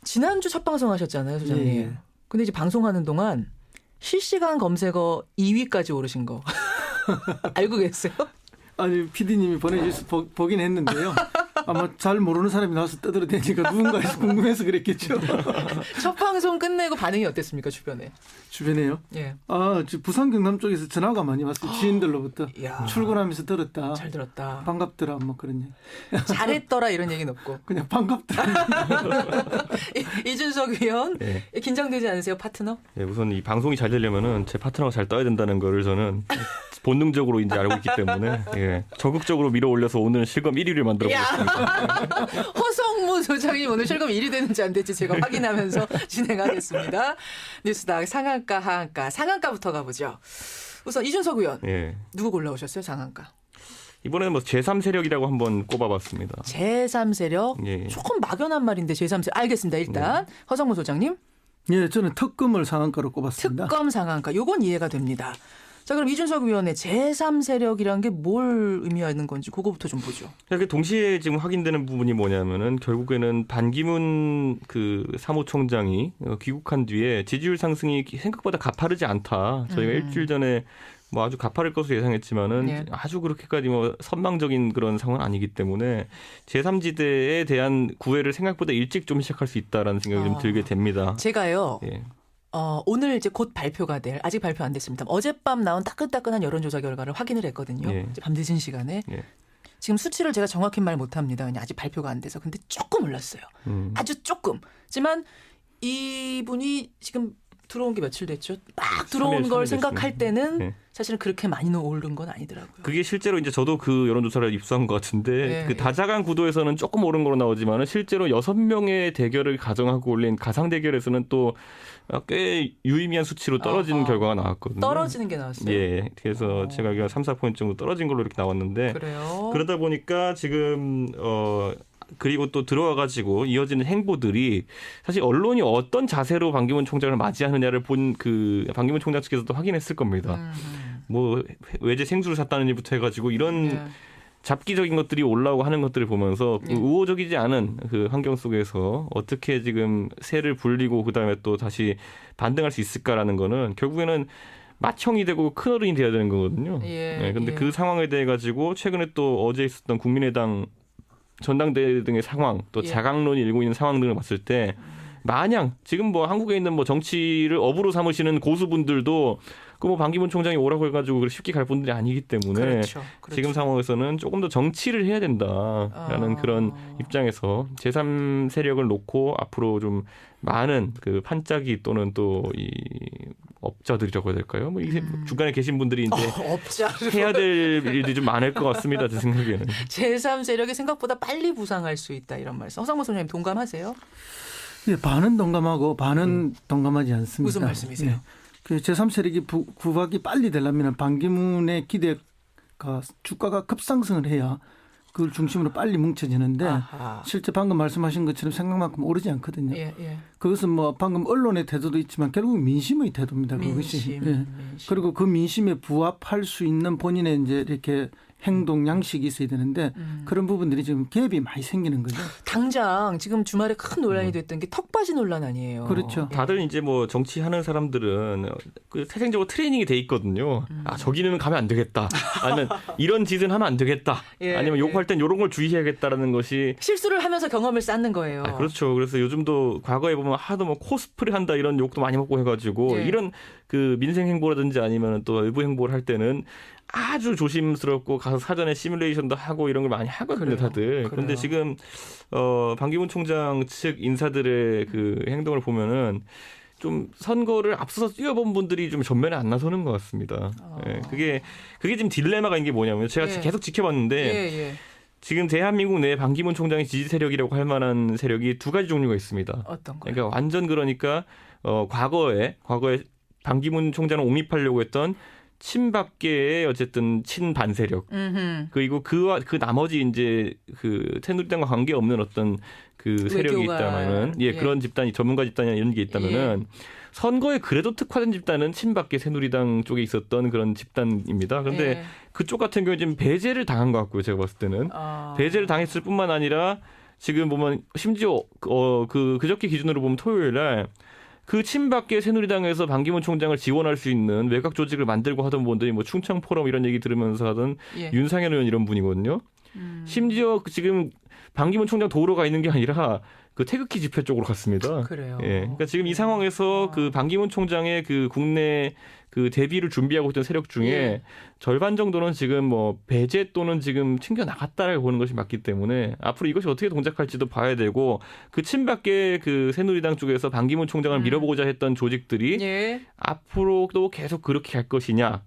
지난주 첫 방송하셨잖아요, 소장님. 근데 이제 방송하는 동안 실시간 검색어 2위까지 오르신 거 알고 계세요? 아니, PD님이 보내주셔서 보긴 했는데요. 아마 잘 모르는 사람이 나와서 떠들어대니까 누군가 해서 궁금해서 그랬겠죠. 첫 방송 끝내고 반응이 어땠습니까, 주변에? 주변에요? 부산 경남 쪽에서 전화가 많이 왔어요. 지인들로부터. 출근하면서 들었다. 잘 들었다. 반갑더라, 뭐 그런 얘기. 잘했더라 이런 얘기는 없고. 그냥 반갑더라. 이준석 위원, 긴장되지 않으세요, 파트너? 우선 이 방송이 잘 되려면은 제 파트너가 잘 떠야 된다는 거를 저는 본능적으로 이제 알고 있기 때문에 적극적으로 밀어올려서 오늘 실검 1위를 만들어 보겠습니다. 허성무 소장님 오늘 실검 1위 되는지 안 될지 제가 확인하면서 진행하겠습니다. 뉴스닥 상한가 하한가. 상한가부터 가보죠. 우선 이준석 의원. 누구 골라오셨어요, 상한가? 이번에는 뭐 제3세력이라고 한번 꼽아봤습니다. 제3세력? 조금 막연한 말인데 제3세력. 알겠습니다. 일단 허성무 소장님. 저는 특검을 상한가로 꼽았습니다. 특검 상한가. 요건 이해가 됩니다. 자, 그럼 이준석 의원의 제3세력이라는 게 뭘 의미하는 건지 그거부터 좀 보죠. 동시에 지금 확인되는 부분이 뭐냐면은 결국에는 반기문 그 사무총장이 귀국한 뒤에 지지율 상승이 생각보다 가파르지 않다. 저희가 일주일 전에 뭐 아주 가파를 것으로 예상했지만은 아주 그렇게까지 뭐 선망적인 그런 상황은 아니기 때문에 제3지대에 대한 구애를 생각보다 일찍 좀 시작할 수 있다라는 생각이 좀 들게 됩니다. 제가요. 오늘 이제 곧 발표가 될, 아직 발표 안 됐습니다. 어젯밤 나온 따끈따끈한 여론조사 결과를 확인을 했거든요. 밤늦은 시간에. 지금 수치를 제가 정확히 말 못합니다. 그냥 아직 발표가 안 돼서. 근데 조금 올랐어요. 아주 조금. 하지만 이분이 지금 들어온 게 며칠 됐죠? 막 들어온 걸 생각할 때는 사실은 그렇게 많이 오른 건 아니더라고요. 그게 실제로 이제 저도 그 여론조사를 입수한 것 같은데 그 다자간 구도에서는 조금 오른 거로 나오지만 실제로 6명의 대결을 가정하고 올린 가상 대결에서는 또 꽤 유의미한 수치로 떨어지는 결과가 나왔거든요. 떨어지는 게 나왔어요? 그래서 제가 알기로 3-4포인트 정도 떨어진 걸로 이렇게 나왔는데 그래요? 그러다 보니까 지금 그리고 또 들어와가지고 이어지는 행보들이 사실 언론이 어떤 자세로 반기문 총장을 맞이하느냐를 본 그 반기문 총장 측에서도 확인했을 겁니다. 뭐 외제 생수를 샀다는 일부터 해가지고 이런 잡기적인 것들이 올라오고 하는 것들을 보면서 우호적이지 않은 그 환경 속에서 어떻게 지금 세를 불리고 그다음에 또 다시 반등할 수 있을까라는 거는 결국에는 맏형이 되고 큰어른이 돼야 되는 거거든요. 근데 그 상황에 대해 가지고 최근에 또 어제 있었던 국민의당 전당대회 등의 상황, 또 자강론이 일고 있는 상황 등을 봤을 때 마냥 지금 뭐 한국에 있는 뭐 정치를 업으로 삼으시는 고수분들도 그 뭐 반기문 총장이 오라고 해가지고 쉽게 갈 분들이 아니기 때문에 그렇죠. 지금 상황에서는 조금 더 정치를 해야 된다라는 그런 입장에서 제3 세력을 놓고 앞으로 좀 많은 그 판짜기 또는 또 이 업자들이라고 해야 될까요? 뭐 중간에 계신 분들이 이제 업자로 해야 될 일이 좀 많을 것 같습니다. 제 생각에는. 제3세력이 생각보다 빨리 부상할 수 있다 이런 말씀. 허상무 소장님 동감하세요? 예, 반은 동감하고 반은 동감하지 않습니다. 무슨 말씀이세요? 예. 그 제3세력이 부각이 빨리 되려면 반기문의 기대가 주가가 급상승을 해야 그걸 중심으로 빨리 뭉쳐지는데 실제 방금 말씀하신 것처럼 생각만큼 오르지 않거든요. 예. 그것은 뭐 방금 언론의 태도도 있지만 결국 민심의 태도입니다. 그것이. 민심. 그리고 그 민심에 부합할 수 있는 본인의 이제 이렇게 행동 양식이 있어야 되는데 그런 부분들이 지금 갭이 많이 생기는 거죠. 당장 지금 주말에 큰 논란이 됐던 게 턱받이 논란 아니에요. 그렇죠. 다들 이제 뭐 정치하는 사람들은 그 태생적으로 트레이닝이 돼 있거든요. 저기는 가면 안 되겠다. 아니면 이런 짓은 하면 안 되겠다. 아니면 욕할 땐 이런 걸 주의해야겠다라는 것이 실수를 하면서 경험을 쌓는 거예요. 그렇죠. 그래서 요즘도 과거에 보면 하도 뭐 코스프레 한다 이런 욕도 많이 먹고 해가지고 이런 그 민생 행보라든지 아니면 또 외부 행보를 할 때는 아주 조심스럽고 가서 사전에 시뮬레이션도 하고 이런 걸 많이 하거든요, 다들. 그런데 지금 반기문 총장 측 인사들의 그 행동을 보면은 좀 선거를 앞서서 뛰어본 분들이 좀 전면에 안 나서는 것 같습니다. 그게 지금 딜레마가 있는 게 뭐냐면 제가 계속 지켜봤는데 지금 대한민국 내 반기문 총장의 지지 세력이라고 할 만한 세력이 두 가지 종류가 있습니다. 어떤 거요? 그러니까 완전 그러니까 과거에 반기문 총장을 옹립하려고 했던 친박계의 어쨌든 친반 세력 그리고 그 나머지 이제 그 새누리당과 관계 없는 어떤 그 세력이 있다면은 그런 집단이 전문가 집단이나 이런 게 있다면은 선거에 그래도 특화된 집단은 친박계 새누리당 쪽에 있었던 그런 집단입니다. 그런데 그쪽 같은 경우에 지금 배제를 당한 것 같고요. 제가 봤을 때는 배제를 당했을 뿐만 아니라 지금 보면 심지어 그저께 기준으로 보면 토요일 날 그 친박계 새누리당에서 반기문 총장을 지원할 수 있는 외곽 조직을 만들고 하던 분들이 뭐 충청 포럼 이런 얘기 들으면서 하던 윤상현 의원 이런 분이거든요. 심지어 지금 반기문 총장 도우러 가 있는 게 아니라 그 태극기 집회 쪽으로 갔습니다. 그래요. 그러니까 지금 이 상황에서 그 반기문 총장의 그 국내 그 데뷔를 준비하고 있던 세력 중에 절반 정도는 지금 뭐 배제 또는 지금 튕겨 나갔다라고 보는 것이 맞기 때문에 앞으로 이것이 어떻게 동작할지도 봐야 되고 그 친박계 그 새누리당 쪽에서 반기문 총장을 밀어보고자 했던 조직들이 앞으로도 계속 그렇게 갈 것이냐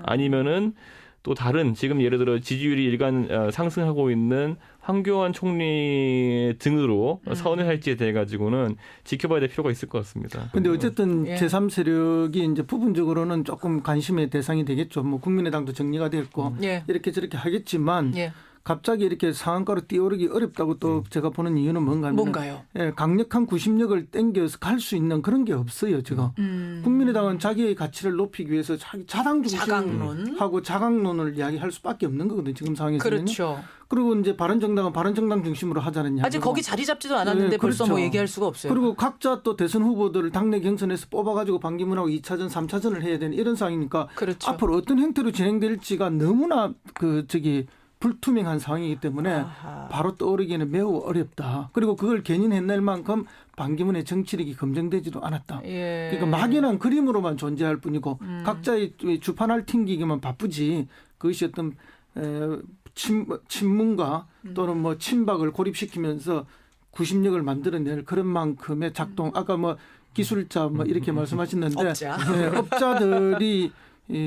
아니면은 또 다른 지금 예를 들어 지지율이 일간 상승하고 있는 황교안 총리 등으로 선회할지에 대해 가지고는 지켜봐야 될 필요가 있을 것 같습니다. 그런데 어쨌든 제3세력이 이제 부분적으로는 조금 관심의 대상이 되겠죠. 뭐 국민의당도 정리가 됐고 이렇게 저렇게 하겠지만 갑자기 이렇게 상한가로 뛰어오르기 어렵다고 또 제가 보는 이유는 뭔가요? 강력한 구심력을 땡겨서 갈 수 있는 그런 게 없어요. 지금 국민의당은 자기의 가치를 높이기 위해서 자당 중심하고 자강론을 이야기할 수밖에 없는 거거든요. 지금 상황에서는. 그렇죠. 그리고 이제 바른정당은 바른정당 중심으로 하자는 아직 거기 자리 잡지도 않았는데 벌써 뭐 얘기할 수가 없어요. 그리고 각자 또 대선 후보들을 당내 경선에서 뽑아가지고 반기문하고 2차전, 3차전을 해야 되는 이런 상황이니까 앞으로 어떤 형태로 진행될지가 너무나 불투명한 상황이기 때문에 바로 떠오르기는 매우 어렵다. 그리고 그걸 견인해낼 만큼 반기문의 정치력이 검증되지도 않았다. 그러니까 막연한 그림으로만 존재할 뿐이고 각자의 주판을 튕기기만 바쁘지 그것이 어떤 친문과 또는 뭐 친박을 고립시키면서 구심력을 만들어낼 그런 만큼의 작동. 아까 뭐 기술자 뭐 이렇게 말씀하셨는데 업자들이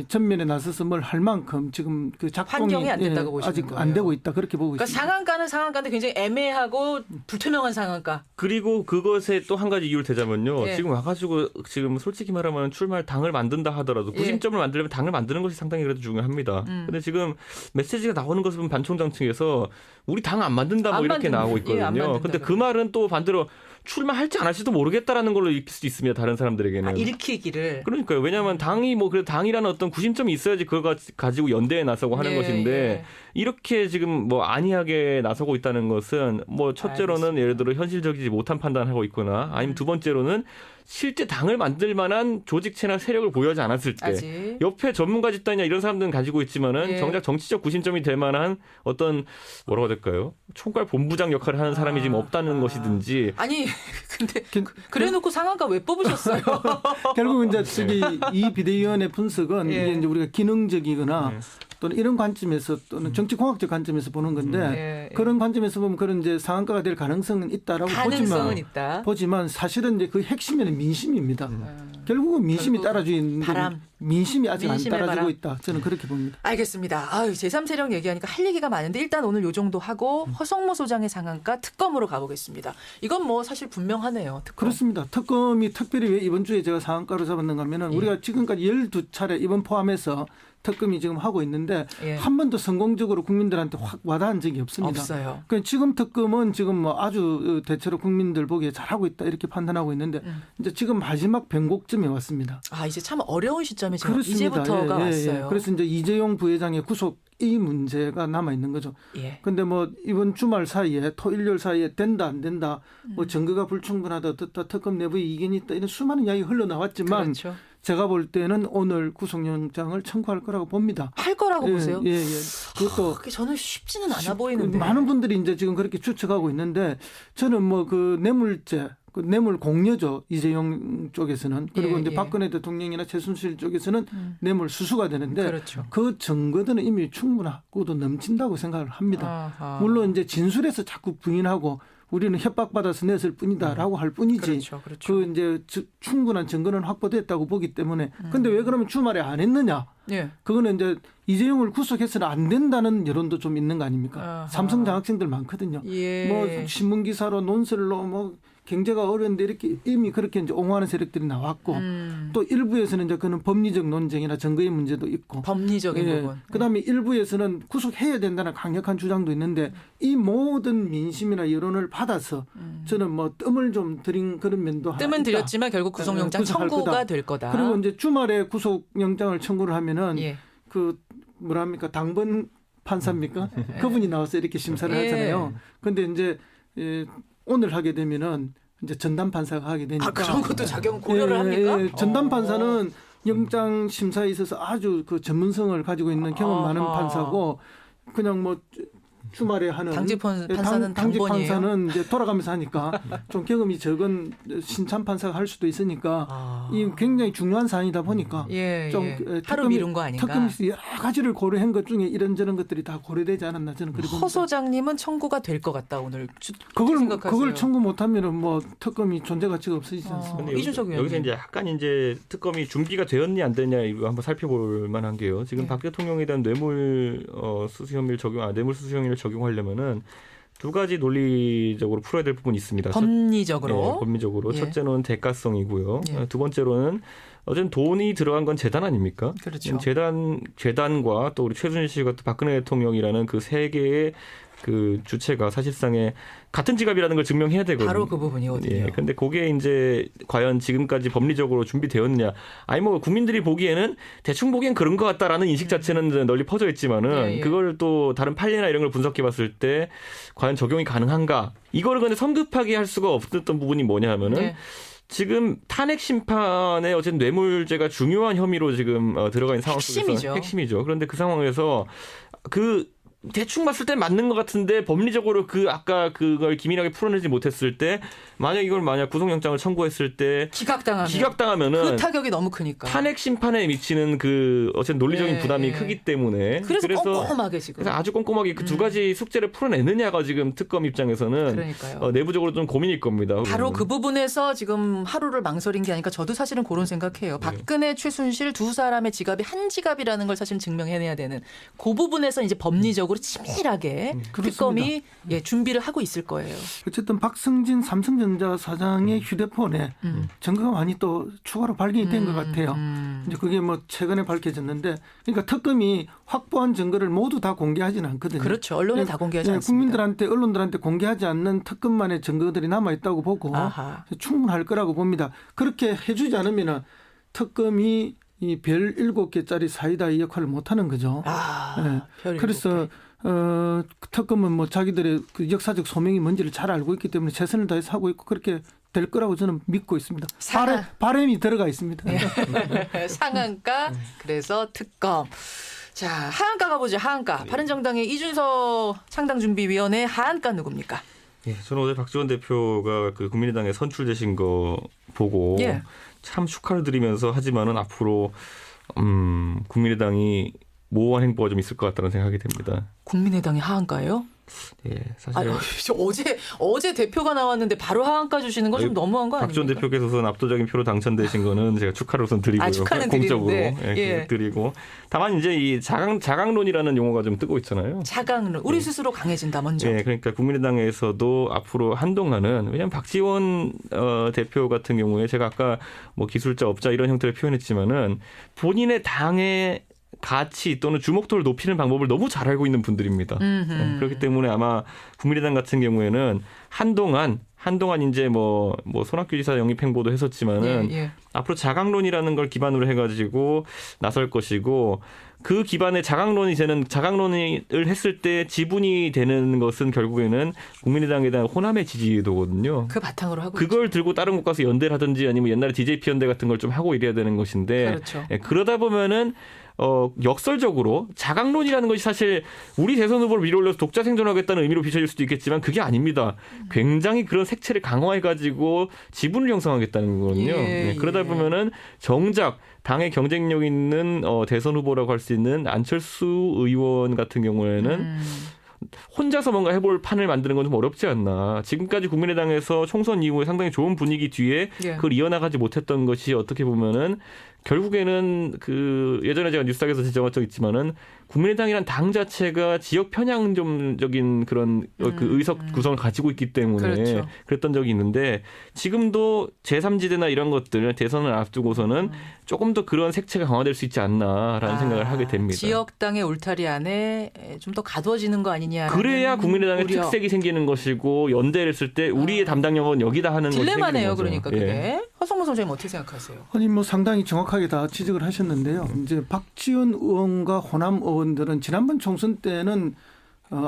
전면에 나서서 뭘 할 만큼 지금 그 작동이 환경이 안 됐다고 보시는 아직 거예요. 안 되고 있다 그렇게 보고 그러니까 있습니다. 상한가는 상한가인데 굉장히 애매하고 불투명한 상한가. 그리고 그것에 또 한 가지 이유를 대자면요. 지금 와가지고 지금 솔직히 말하면 출마할 당을 만든다 하더라도 구심점을 만들려면 당을 만드는 것이 상당히 그래도 중요합니다. 근데 지금 메시지가 나오는 것을 보면 반 총장 측에서 우리 당 안 만든다 뭐 이렇게 나오고 있거든요. 근데 그 말은 또 반대로 출마할지 안 할지도 모르겠다라는 걸로 읽힐 수도 있습니다. 다른 사람들에게는. 읽히기를. 그러니까요. 왜냐하면 당이 뭐 그래도 당이라는 어떤 구심점이 있어야지 그걸 가지고 연대에 나서고 하는 것인데 이렇게 지금 뭐 안이하게 나서고 있다는 것은 뭐 첫째로는 알겠습니다. 예를 들어 현실적이지 못한 판단을 하고 있거나 아니면 두 번째로는 실제 당을 만들 만한 조직체나 세력을 보유하지 않았을 때 옆에 전문가 집단이나 이런 사람들은 가지고 있지만은 정작 정치적 구심점이 될 만한 어떤 뭐라고 해야 될까요? 총괄 본부장 역할을 하는 사람이 지금 없다는 것이든지 아니 근데 그래놓고 상한가 왜 뽑으셨어요? 결국 이제 이 비대위원회 분석은 이게 이제 우리가 기능적이거나 또는 이런 관점에서 또는 정치공학적 관점에서 보는 건데 그런 관점에서 보면 그런 이제 상한가가 될 가능성은 있다라고 보지만 사실은 이제 그 핵심에는 민심입니다. 결국은 민심이 따라주는 민심이 아직 안 따라주고 있다. 저는 그렇게 봅니다. 알겠습니다. 제3세력 얘기하니까 할 얘기가 많은데 일단 오늘 요 정도 하고 허성모 소장의 상한가 특검으로 가보겠습니다. 이건 뭐 사실 분명하네요. 특검. 그렇습니다. 특검이 특별히 왜 이번 주에 제가 상한가로 잡았는가 하면은 우리가 지금까지 12차례 이번 포함해서 특검이 지금 하고 있는데 한 번도 성공적으로 국민들한테 확 와닿은 적이 없습니다. 없어요. 그러니까 지금 특검은 지금 뭐 아주 대체로 국민들 보기에 잘하고 있다 이렇게 판단하고 있는데 이제 지금 마지막 변곡점에 왔습니다. 이제 참 어려운 시점에 지금 이제부터가 왔어요. 그래서 이제 이재용 부회장의 구속 이 문제가 남아 있는 거죠. 그런데 뭐 이번 주말 사이에 토일요일 사이에 된다 안 된다, 뭐 증거가 불충분하다, 어떻다, 특검 내부에 이견이 있다 이런 수많은 이야기 흘러나왔지만. 그렇죠. 제가 볼 때는 오늘 구속영장을 청구할 거라고 봅니다. 할 거라고 보세요? 그것도 그게 저는 쉽지는 않아 보이는데. 많은 분들이 이제 지금 그렇게 추측하고 있는데 저는 뭐 그 뇌물죄, 그 뇌물 공여죠. 이재용 쪽에서는 그리고 이제 박근혜 대통령이나 최순실 쪽에서는 뇌물 수수가 되는데 그렇죠. 그 증거들은 이미 충분하고도 넘친다고 생각을 합니다. 물론 이제 진술에서 자꾸 부인하고. 우리는 협박받아서 냈을 뿐이다라고 할 뿐이지. 그렇죠. 그 이제 충분한 증거는 확보됐다고 보기 때문에. 근데 왜 그러면 주말에 안 했느냐? 그거는 이제 이재용을 구속해서는 안 된다는 여론도 좀 있는 거 아닙니까? 삼성 장학생들 많거든요. 뭐 신문 기사로 논설로 뭐 경제가 어려운데 이렇게 이미 그렇게 이제 옹호하는 세력들이 나왔고 또 일부에서는 이제 그는 법리적 논쟁이나 증거의 문제도 있고 법리적인 부분. 그다음에 일부에서는 구속해야 된다는 강력한 주장도 있는데 이 모든 민심이나 여론을 받아서 저는 뭐 뜸을 좀 들인 그런 면도 뜸은 있다. 들였지만 결국 구속영장 청구가 될 거다. 그리고 이제 주말에 구속영장을 청구를 하면은 그 뭐랍니까 당번 판사입니까? 그분이 나와서 이렇게 심사를 하잖아요. 그런데 이제 오늘 하게 되면은 이제 전담 판사가 하게 되니까 그런 것도 작용 고려를 합니까? 전담 판사는 영장 심사에 있어서 아주 그 전문성을 가지고 있는 경험 많은 판사고 그냥 뭐 주말에 하는 당직 판사는 이제 돌아가면서 하니까 좀 경험이 적은 신참 판사가 할 수도 있으니까 이 굉장히 중요한 사안이다 보니까 좀 하루 미룬 거 아닌가? 특검에서 여러 가지를 고려한 것 중에 이런저런 것들이 다 고려되지 않았나 저는 그렇게 봅니다. 허 소장님은 청구가 될 것 같다 오늘. 그걸 청구 못하면은 뭐 특검이 존재 가치가 없어지지 않습니까? 이준석 의원님. 여기서 이제 약간 이제 특검이 준비가 되었냐 안 되냐 이거 한번 살펴볼 만한 게요. 지금 박 대통령에 대한 뇌물 수수 혐의를 뇌물 수수 혐의를 적용하려면은 두 가지 논리적으로 풀어야 될 부분이 있습니다. 법리적으로. 법리적으로. 첫째는 대가성이고요. 두 번째로는 어쨌든 돈이 들어간 건 재단 아닙니까? 그렇죠. 재단과 또 우리 최순실 씨가 또 박근혜 대통령이라는 그 세 개의 그 주체가 사실상의 같은 지갑이라는 걸 증명해야 되거든요. 바로 그 부분이거든요. 그런데 그게 이제 과연 지금까지 법리적으로 준비되었느냐? 아니 뭐 국민들이 보기에는 대충 보기엔 그런 것 같다라는 인식 자체는 널리 퍼져 있지만은 그걸 또 다른 판례나 이런 걸 분석해봤을 때 과연 적용이 가능한가? 이거를 근데 성급하게 할 수가 없었던 부분이 뭐냐면은. 지금 탄핵 심판에 어쨌든 뇌물죄가 중요한 혐의로 지금 들어가 있는 상황 속에서 핵심이죠. 그런데 그 상황에서 대충 봤을 때 맞는 것 같은데 법리적으로 아까 그걸 기민하게 풀어내지 못했을 때 만약 구속영장을 청구했을 때 기각당하면은 그 타격이 너무 크니까 탄핵 심판에 미치는 그 어쨌든 논리적인 부담이 크기 때문에 그래서 꼼꼼하게 지금 그래서 아주 꼼꼼하게 그 두 가지 숙제를 풀어내느냐가 지금 특검 입장에서는 내부적으로 좀 고민일 겁니다. 바로 그 부분에서 지금 하루를 망설인 게 아니까 저도 사실은 그런 생각해요. 박근혜, 최순실 두 사람의 지갑이 한 지갑이라는 걸 사실 증명해내야 되는 그 부분에서 이제 법리적으로 치밀하게 특검이 준비를 하고 있을 거예요. 어쨌든 박승진 삼성전자 사장의 휴대폰에 증거가 많이 또 추가로 발견이 된 것 같아요. 이제 그게 뭐 최근에 밝혀졌는데, 그러니까 특검이 확보한 증거를 모두 다 공개하지는 않거든요. 그렇죠. 언론에 다 공개하지 않습니다. 국민들한테 언론들한테 공개하지 않는 특검만의 증거들이 남아 있다고 보고 충분할 거라고 봅니다. 그렇게 해주지 않으면은 특검이 이 별 7개짜리 사이다의 역할을 못하는 거죠. 그래서 특검은 뭐 자기들의 그 역사적 소명이 뭔지를 잘 알고 있기 때문에 최선을 다해서 하고 있고 그렇게 될 거라고 저는 믿고 있습니다. 바람이 들어가 있습니다. 상한가 그래서 특검. 자, 하한가 가보죠. 하한가. 바른정당의 이준석 창당준비위원회 하한가 누굽니까? 저는 어제 박지원 대표가 그 국민의당에 선출되신 거 보고 참 축하를 드리면서 하지만은 앞으로 국민의당이 모호한 행보가 좀 있을 것 같다는 생각이 됩니다. 국민의당이 하한가예요? 예, 사실 어제 대표가 나왔는데 바로 하한가 주시는 건 좀 너무한 거 아닙니까? 박지원 대표께서는 압도적인 표로 당선되신 거는 제가 축하를 우선 드리고요. 공적으로 드리고. 다만 이제 이 자강론이라는 용어가 좀 뜨고 있잖아요. 자강론. 우리 스스로 강해진다 먼저. 예, 그러니까 국민의당에서도 앞으로 한동안은 왜냐하면 박지원 대표 같은 경우에 제가 아까 뭐 기술자, 업자 이런 형태를 표현했지만은 본인의 당의 가치 또는 주목도를 높이는 방법을 너무 잘 알고 있는 분들입니다. 그렇기 때문에 아마 국민의당 같은 경우에는 한동안 이제 뭐 손학규 지사 영입 행보도 했었지만은 앞으로 자강론이라는 걸 기반으로 해가지고 나설 것이고 그 기반의 자강론을 했을 때 지분이 되는 것은 결국에는 국민의당에 대한 호남의 지지도거든요. 그 바탕으로 하고 그걸 들고 다른 곳 가서 연대를 하든지 아니면 옛날에 DJP 연대 같은 걸 좀 하고 이래야 되는 것인데 그렇죠. 그러다 보면은 역설적으로 자강론이라는 것이 사실 우리 대선 후보를 밀어올려서 독자 생존하겠다는 의미로 비춰질 수도 있겠지만 그게 아닙니다. 굉장히 그런 색채를 강화해가지고 지분을 형성하겠다는 거거든요. 그러다 보면은 정작 당의 경쟁력 있는 대선 후보라고 할 수 있는 안철수 의원 같은 경우에는 혼자서 뭔가 해볼 판을 만드는 건 좀 어렵지 않나. 지금까지 국민의당에서 총선 이후에 상당히 좋은 분위기 뒤에 그걸 이어나가지 못했던 것이 어떻게 보면은 결국에는 그 예전에 제가 뉴스닥에서 지적한 적 있지만은 국민의당이란 당 자체가 지역 편향적인 그런 그 의석 구성을 가지고 있기 때문에 그랬던 적이 있는데 지금도 제3지대나 이런 것들 대선을 앞두고서는 조금 더 그런 색채가 강화될 수 있지 않나라는 생각을 하게 됩니다. 지역당의 울타리 안에 좀 더 가두어지는 거 아니냐. 그래야 국민의당의 특색이 생기는 것이고 연대를 했을 때 우리의 담당력은 여기다 하는 것이 딜레마네요. 그러니까 그게. 허성모 소장님 어떻게 생각하세요? 아니 뭐 상당히 정확하게 다 지적을 하셨는데요. 이제 박지원 의원과 호남 의원들은 지난번 총선 때는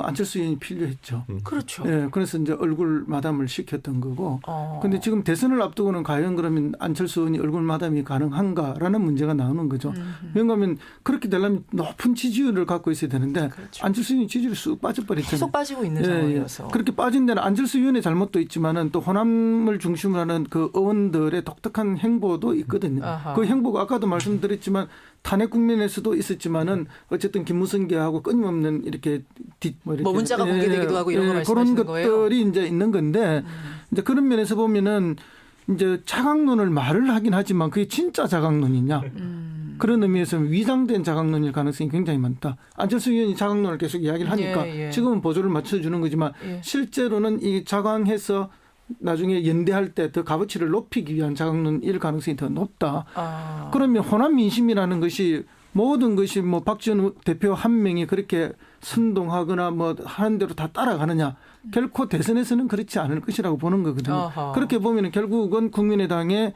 안철수 의원이 필요했죠. 그렇죠. 예, 그래서 이제 얼굴 마담을 시켰던 거고. 근데 지금 대선을 앞두고는 과연 그러면 안철수 의원이 얼굴 마담이 가능한가라는 문제가 나오는 거죠. 왜냐하면 그렇게 되려면 높은 지지율을 갖고 있어야 되는데 안철수 의원이 지지율이 쑥 빠져버렸잖아요. 계속 빠지고 있는 상황이어서. 그렇게 빠진 데는 안철수 의원의 잘못도 있지만은 또 호남을 중심으로 하는 그 의원들의 독특한 행보도 있거든요. 그 행보가 아까도 말씀드렸지만 탄핵 국면에서도 있었지만은 어쨌든 김무성계하고 끊임없는 이렇게 뭐 문자가 공개되기도 하고 이런 거 말씀하시는 거예요? 그런 것들이 이제 있는 건데 이제 그런 면에서 보면은 이제 자강론을 말을 하긴 하지만 그게 진짜 자강론이냐? 그런 의미에서 위장된 자강론일 가능성이 굉장히 많다. 안철수 의원이 자강론을 계속 이야기를 하니까 지금은 보조를 맞춰주는 거지만 실제로는 이 자강해서 나중에 연대할 때 더 값어치를 높이기 위한 자강론일 가능성이 더 높다. 그러면 호남 민심이라는 것이 모든 것이 뭐 박지원 대표 한 명이 그렇게 선동하거나 뭐 하는 대로 다 따라가느냐. 결코 대선에서는 그렇지 않을 것이라고 보는 거거든요. 그렇게 보면 결국은 국민의당의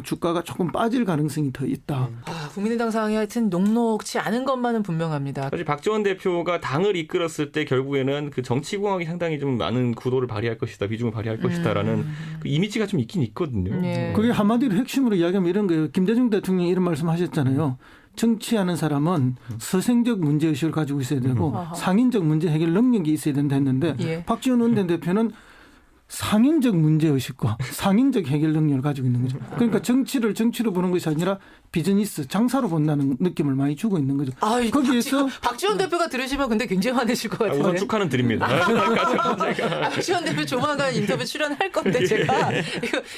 주가가 조금 빠질 가능성이 더 있다. 국민의당 상황이 하여튼 녹록치 않은 것만은 분명합니다. 사실 박지원 대표가 당을 이끌었을 때 결국에는 그 정치공학이 상당히 좀 많은 구도를 발휘할 것이다, 비중을 발휘할 것이다라는 그 이미지가 좀 있긴 있거든요. 그게 한마디로 핵심으로 이야기하면 이런 거예요. 김대중 대통령이 이런 말씀하셨잖아요. 정치하는 사람은 서생적 문제의식을 가지고 있어야 되고 상인적 문제 해결 능력이 있어야 된다 했는데 박지원 원내대표는 상인적 문제의식과 상인적 해결 능력을 가지고 있는 거죠. 그러니까 정치를 정치로 보는 것이 아니라 비즈니스, 장사로 본다는 느낌을 많이 주고 있는 거죠. 거기에서 박지원 대표가 들으시면 근데 굉장히 화내실 것 같아요. 우선 축하는 드립니다. 박지원 대표 조만간 인터뷰 출연할 건데 제가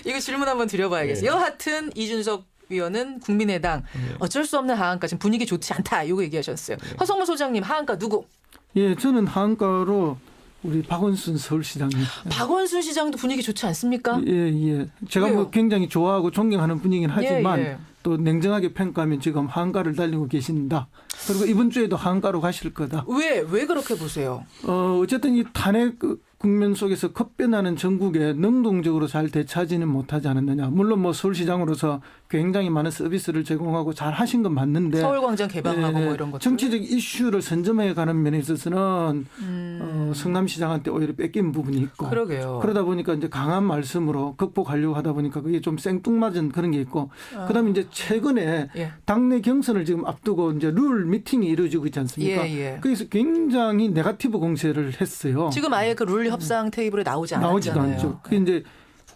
이거 질문 한번 드려봐야겠어요. 여하튼 이준석 위원은 국민의당 어쩔 수 없는 하한가 지금 분위기 좋지 않다 이거 얘기하셨어요. 허성모 소장님 하한가 누구? 예, 저는 하한가로 우리 박원순 서울시장님. 박원순 시장도 분위기 좋지 않습니까? 예. 제가 뭐 굉장히 좋아하고 존경하는 분이긴 하지만 또 냉정하게 평가하면 지금 하한가를 달리고 계신다. 그리고 이번 주에도 하한가로 가실 거다. 왜 그렇게 보세요? 어쨌든 이 탄핵 국면 속에서 급변하는 전국에 능동적으로 잘 대처하지는 못하지 않았느냐. 물론 뭐 서울시장으로서 굉장히 많은 서비스를 제공하고 잘 하신 건 맞는데 서울광장 개방하고 뭐 이런 것들. 정치적 이슈를 선점해 가는 면에 있어서는 성남시장한테 오히려 뺏긴 부분이 있고 그러게요. 그러다 보니까 이제 강한 말씀으로 극복하려고 하다 보니까 그게 좀 생뚱맞은 그런 게 있고 그다음에 이제 최근에 당내 경선을 지금 앞두고 이제 룰 미팅이 이루어지고 있지 않습니까? 그래서 굉장히 네거티브 공세를 했어요. 지금 아예 그 룰 협상 테이블에 나오지도 않죠. 그게 이제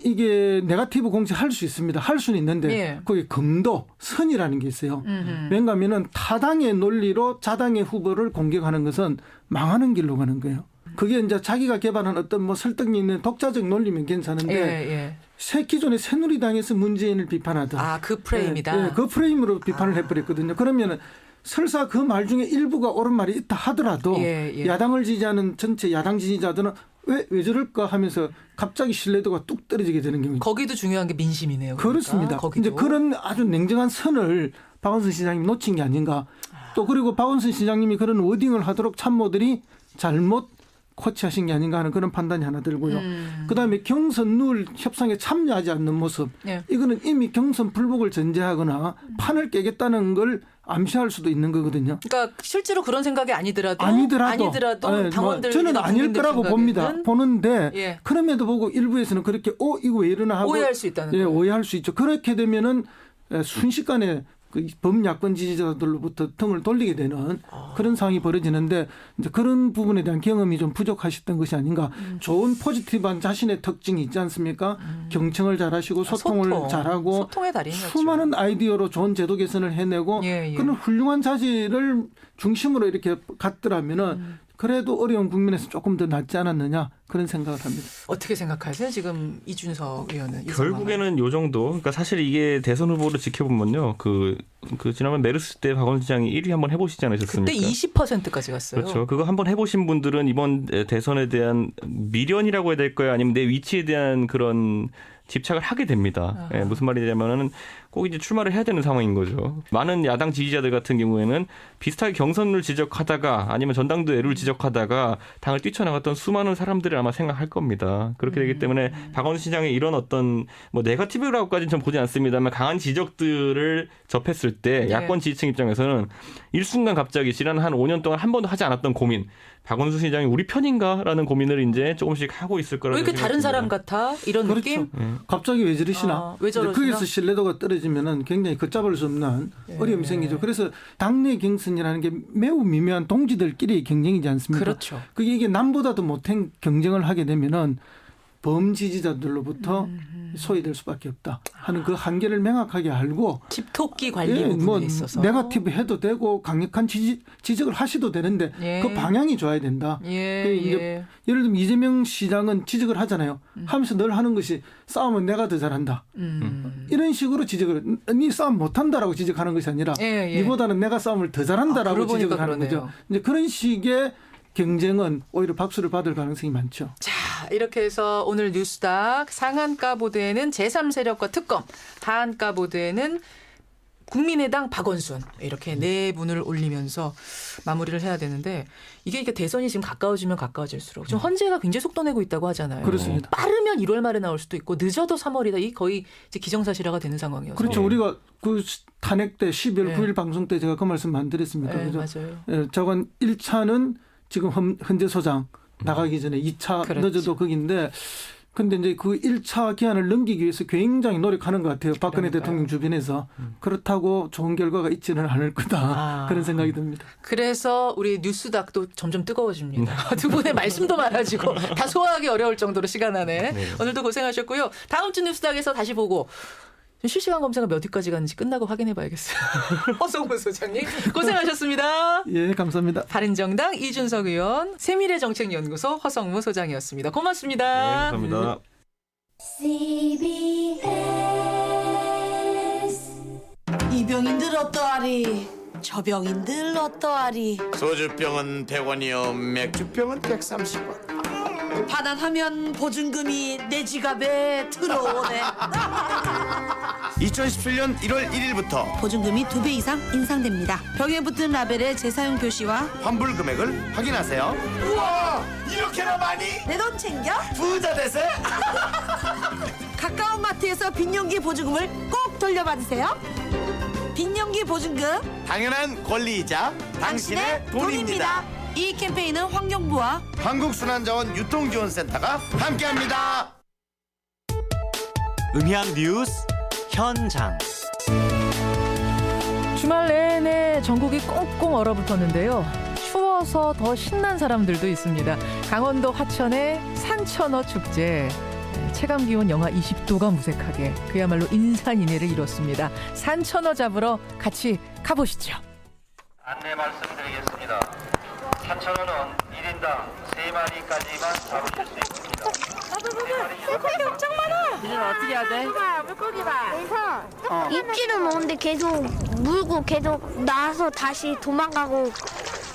이게 네거티브 공시할 수 있습니다. 할 수는 있는데 예. 거기 금도 선이라는 게 있어요. 왜냐하면 타당의 논리로 자당의 후보를 공격하는 것은 망하는 길로 가는 거예요. 그게 이제 자기가 개발한 어떤 뭐 설득력 있는 독자적 논리면 괜찮은데 예. 기존의 새누리당에서 문재인을 비판하던 그 프레임이다. 예, 그 프레임으로 비판을 해버렸거든요. 그러면은 설사 그 말 중에 일부가 옳은 말이 있다 하더라도 야당을 지지하는 전체 야당 지지자들은 왜 저럴까 하면서 갑자기 신뢰도가 뚝 떨어지게 되는 경우죠. 거기도 중요한 게 민심이네요. 그러니까. 그렇습니다. 이제 그런 아주 냉정한 선을 박원순 시장님이 놓친 게 아닌가. 또 그리고 박원순 시장님이 그런 워딩을 하도록 참모들이 잘못 코치하신 게 아닌가 하는 그런 판단이 하나 들고요. 그다음에 경선 룰 협상에 참여하지 않는 모습. 이거는 이미 경선 불복을 전제하거나 판을 깨겠다는 걸 암시할 수도 있는 거거든요. 그러니까 실제로 그런 생각이 아니더라도 당원들 저는 아닐 거라고 봅니다. 보는데 그럼에도 보고 일부에서는 그렇게 이거 왜 이러나 하고 오해할 수 있다는 거예요. 오해할 수 있죠. 그렇게 되면은 순식간에 그 범야권 지지자들로부터 등을 돌리게 되는 그런 상황이 벌어지는데 이제 그런 부분에 대한 경험이 좀 부족하셨던 것이 아닌가. 좋은 포지티브한 자신의 특징이 있지 않습니까? 경청을 잘하시고 소통을 잘하고 수많은 아이디어로 좋은 제도 개선을 해내고 그런 훌륭한 자질을 중심으로 이렇게 갔더라면은 그래도 어려운 국민에서 조금 더 낫지 않았느냐 그런 생각을 합니다. 어떻게 생각하세요? 지금 이준석 의원은. 결국에는 요 정도. 그러니까 사실 이게 대선 후보를 지켜보면요. 그 지난번 메르스 때 박원순 시장이 1위 한번 해보시지 않으셨습니까? 그때 20%까지 갔어요. 그렇죠. 그거 한번 해보신 분들은 이번 대선에 대한 미련이라고 해야 될까요? 아니면 내 위치에 대한 그런 집착을 하게 됩니다. 예, 무슨 말이냐면은 꼭 이제 출마를 해야 되는 상황인 거죠. 많은 야당 지지자들 같은 경우에는 비슷하게 경선을 지적하다가 아니면 전당대회를 지적하다가 당을 뛰쳐나갔던 수많은 사람들을 아마 생각할 겁니다. 그렇게 되기 때문에 박원순 시장의 이런 어떤 뭐 네거티브라고까지는 좀 보지 않습니다만 강한 지적들을 접했을 때 야권 지지층 입장에서는 일순간 갑자기 지난 한 5년 동안 한 번도 하지 않았던 고민. 박원순 시장이 우리 편인가라는 고민을 이제 조금씩 하고 있을 거라고 왜 이렇게 다른 사람 같아? 이런 그렇죠. 느낌? 갑자기 왜 저러시나? 왜 저러시나? 거기서 신뢰도가 떨어지면은 굉장히 걷잡을 수 없는 어려움이 생기죠. 그래서 당내 경선이라는 게 매우 미묘한 동지들끼리 경쟁이지 않습니까? 그렇죠. 그게 이게 남보다도 못한 경쟁을 하게 되면은 범지지자들로부터 소외될 수밖에 없다 하는 그 한계를 명확하게 알고 집토끼 관리 부분에 있어서 네거티브 해도 되고 강력한 지적을 하셔도 되는데 그 방향이 좋아야 된다. 예를 들면 이재명 시장은 지적을 하잖아요. 하면서 늘 하는 것이 싸움은 내가 더 잘한다. 이런 식으로 지적을 네 싸움 못한다라고 지적하는 것이 아니라 네보다는 내가 싸움을 더 잘한다라고 지적을 하는 거죠. 이제 그런 식의 경쟁은 오히려 박수를 받을 가능성이 많죠. 자, 이렇게 해서 오늘 뉴스닥 상한가 보도에는 제3세력과 특검, 하한가 보도에는 국민의당 박원순 이렇게 네 분을 올리면서 마무리를 해야 되는데 이게 대선이 지금 가까워지면 가까워질수록 지금 헌재가 굉장히 속도 내고 있다고 하잖아요. 그렇습니다. 빠르면 1월 말에 나올 수도 있고 늦어도 3월이다. 이 거의 이제 기정사실화가 되는 상황이어서. 그렇죠. 우리가 그 탄핵 때 12월 9일 방송 때 제가 그 말씀 안 드렸습니까? 그죠? 맞아요. 저건 1차는 지금 헌재소장 나가기 전에 2차 그렇지. 늦어도 거기인데 근데 이제 그 1차 기한을 넘기기 위해서 굉장히 노력하는 것 같아요. 박근혜 대통령 주변에서. 그렇다고 좋은 결과가 있지는 않을 거다. 그런 생각이 듭니다. 그래서 우리 뉴스닥도 점점 뜨거워집니다. 두 분의 말씀도 많아지고 다 소화하기 어려울 정도로 시간 안에. 오늘도 고생하셨고요. 다음 주 뉴스닥에서 다시 보고 실시간 검색어 몇 위까지 갔는지 끝나고 확인해 봐야겠어요. 허성무 소장님 고생하셨습니다. 예, 감사합니다. 바른정당 이준석 의원, 세미래정책연구소 허성무 소장이었습니다. 고맙습니다. 네, 감사합니다. 이 병인들 어떠하리? 저 병인들 어떠하리? 소주병은 100원이요 맥주병은 130원. 반환하면 보증금이 내 지갑에 들어오네. 2017년 1월 1일부터 보증금이 2배 이상 인상됩니다. 벽에 붙은 라벨의 재사용 표시와 환불 금액을 확인하세요. 우와, 이렇게나 많이? 내 돈 챙겨? 부자 되세요? 가까운 마트에서 빈용기 보증금을 꼭 돌려받으세요. 빈용기 보증금, 당연한 권리이자 당신의 돈입니다. 이 캠페인은 환경부와 한국순환자원 유통지원센터가 함께합니다. 음향 뉴스 현장. 주말 내내 전국이 꽁꽁 얼어붙었는데요. 추워서 더 신난 사람들도 있습니다. 강원도 화천의 산천어 축제. 체감기온 영하 20도가 무색하게 그야말로 인산인해를 이뤘습니다. 산천어 잡으러 같이 가보시죠. 안내 말씀드리겠습니다. 산천어는 1인당 3마리까지만 잡으실 수 있습니다. 물고기 엄청 많아. 이제 어떻게 해야 돼? 물고기 봐. 그래서 입질은 오는데 계속 물고 계속 나와서 다시 도망가고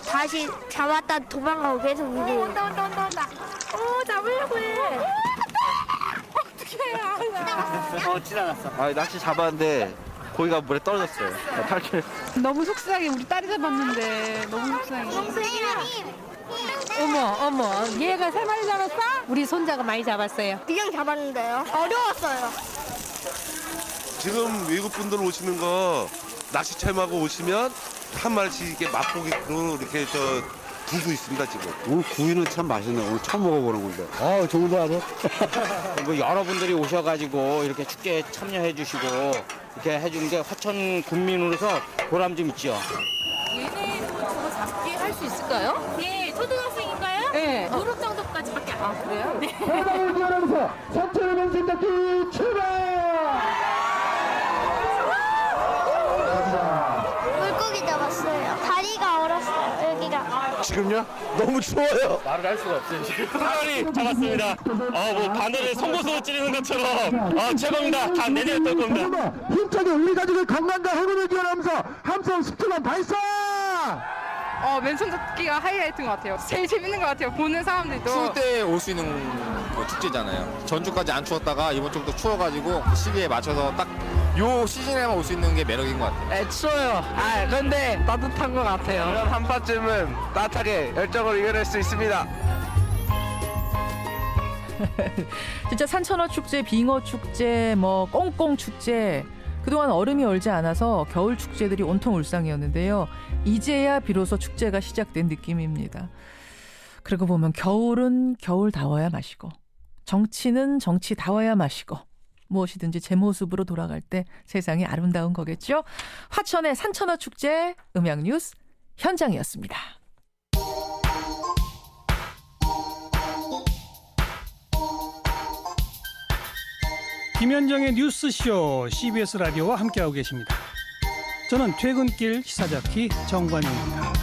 다시 잡았다 도망가고 계속 물고. 온다. 잡으려고 해. 어떡해. 지나갔어. 낚시 잡았는데 고기가 물에 떨어졌어요. 탈출했어. 너무 속상해. 우리 딸이 잡았는데 너무 속상해. 어머, 얘가 3마리 잡았어? 우리 손자가 많이 잡았어요. 그냥 잡았는데요. 어려웠어요. 지금 외국 분들 오시는 거 낚시채하고 오시면 한 마리씩 이렇게 맛보기로 이렇게 두고 있습니다 지금. 오늘 구이는 참 맛있네. 오늘 처음 먹어보는 건데. 좋은데 아주. 뭐 여러분들이 오셔가지고 이렇게 축제에 참여해주시고 이렇게 해주는 게 화천 군민으로서 보람 좀 있죠. 얘네도 저거 잡기 할 수 있을까요? 네, 초등학생인가요? 네. 무릎 정도까지밖에 안 그래요? 네. 해당을 기원하면서 산천어 생각기 출발! 물고기 잡았어요. 다리가 얼었어요. 여기가. 지금요? 너무 추워요. 말을 할 수가 없어요. 지금. 한 마리 잡았습니다. 뭐 바늘에 송곳으로 찌르는 것처럼 최고입니다. 다 내내 떨 겁니다. 힘차게 우리 가족의 건강과 행운을 기원하면서 함성 10초간 발사! 맨손 잡기가 하이라이트인 것 같아요. 제일 재밌는 것 같아요. 보는 사람들도. 추울 때 올 수 있는 축제잖아요. 전주까지 안 추웠다가 이번 주부터 추워가지고 시기에 맞춰서 딱 요 시즌에만 올 수 있는 게 매력인 것 같아요. 네, 추워요. 그런데 따뜻한 것 같아요. 이런 한파쯤은 따뜻하게 열정을 이겨낼 수 있습니다. 진짜 산천어 축제, 빙어 축제, 꽁꽁 축제. 그동안 얼음이 얼지 않아서 겨울 축제들이 온통 울상이었는데요. 이제야 비로소 축제가 시작된 느낌입니다. 그러고 보면 겨울은 겨울다워야 마시고 정치는 정치다워야 마시고 무엇이든지 제 모습으로 돌아갈 때 세상이 아름다운 거겠죠. 화천의 산천어 축제 음향뉴스 현장이었습니다. 김현정의 뉴스쇼 CBS 라디오와 함께하고 계십니다. 저는 퇴근길 시사자키 정관용입니다.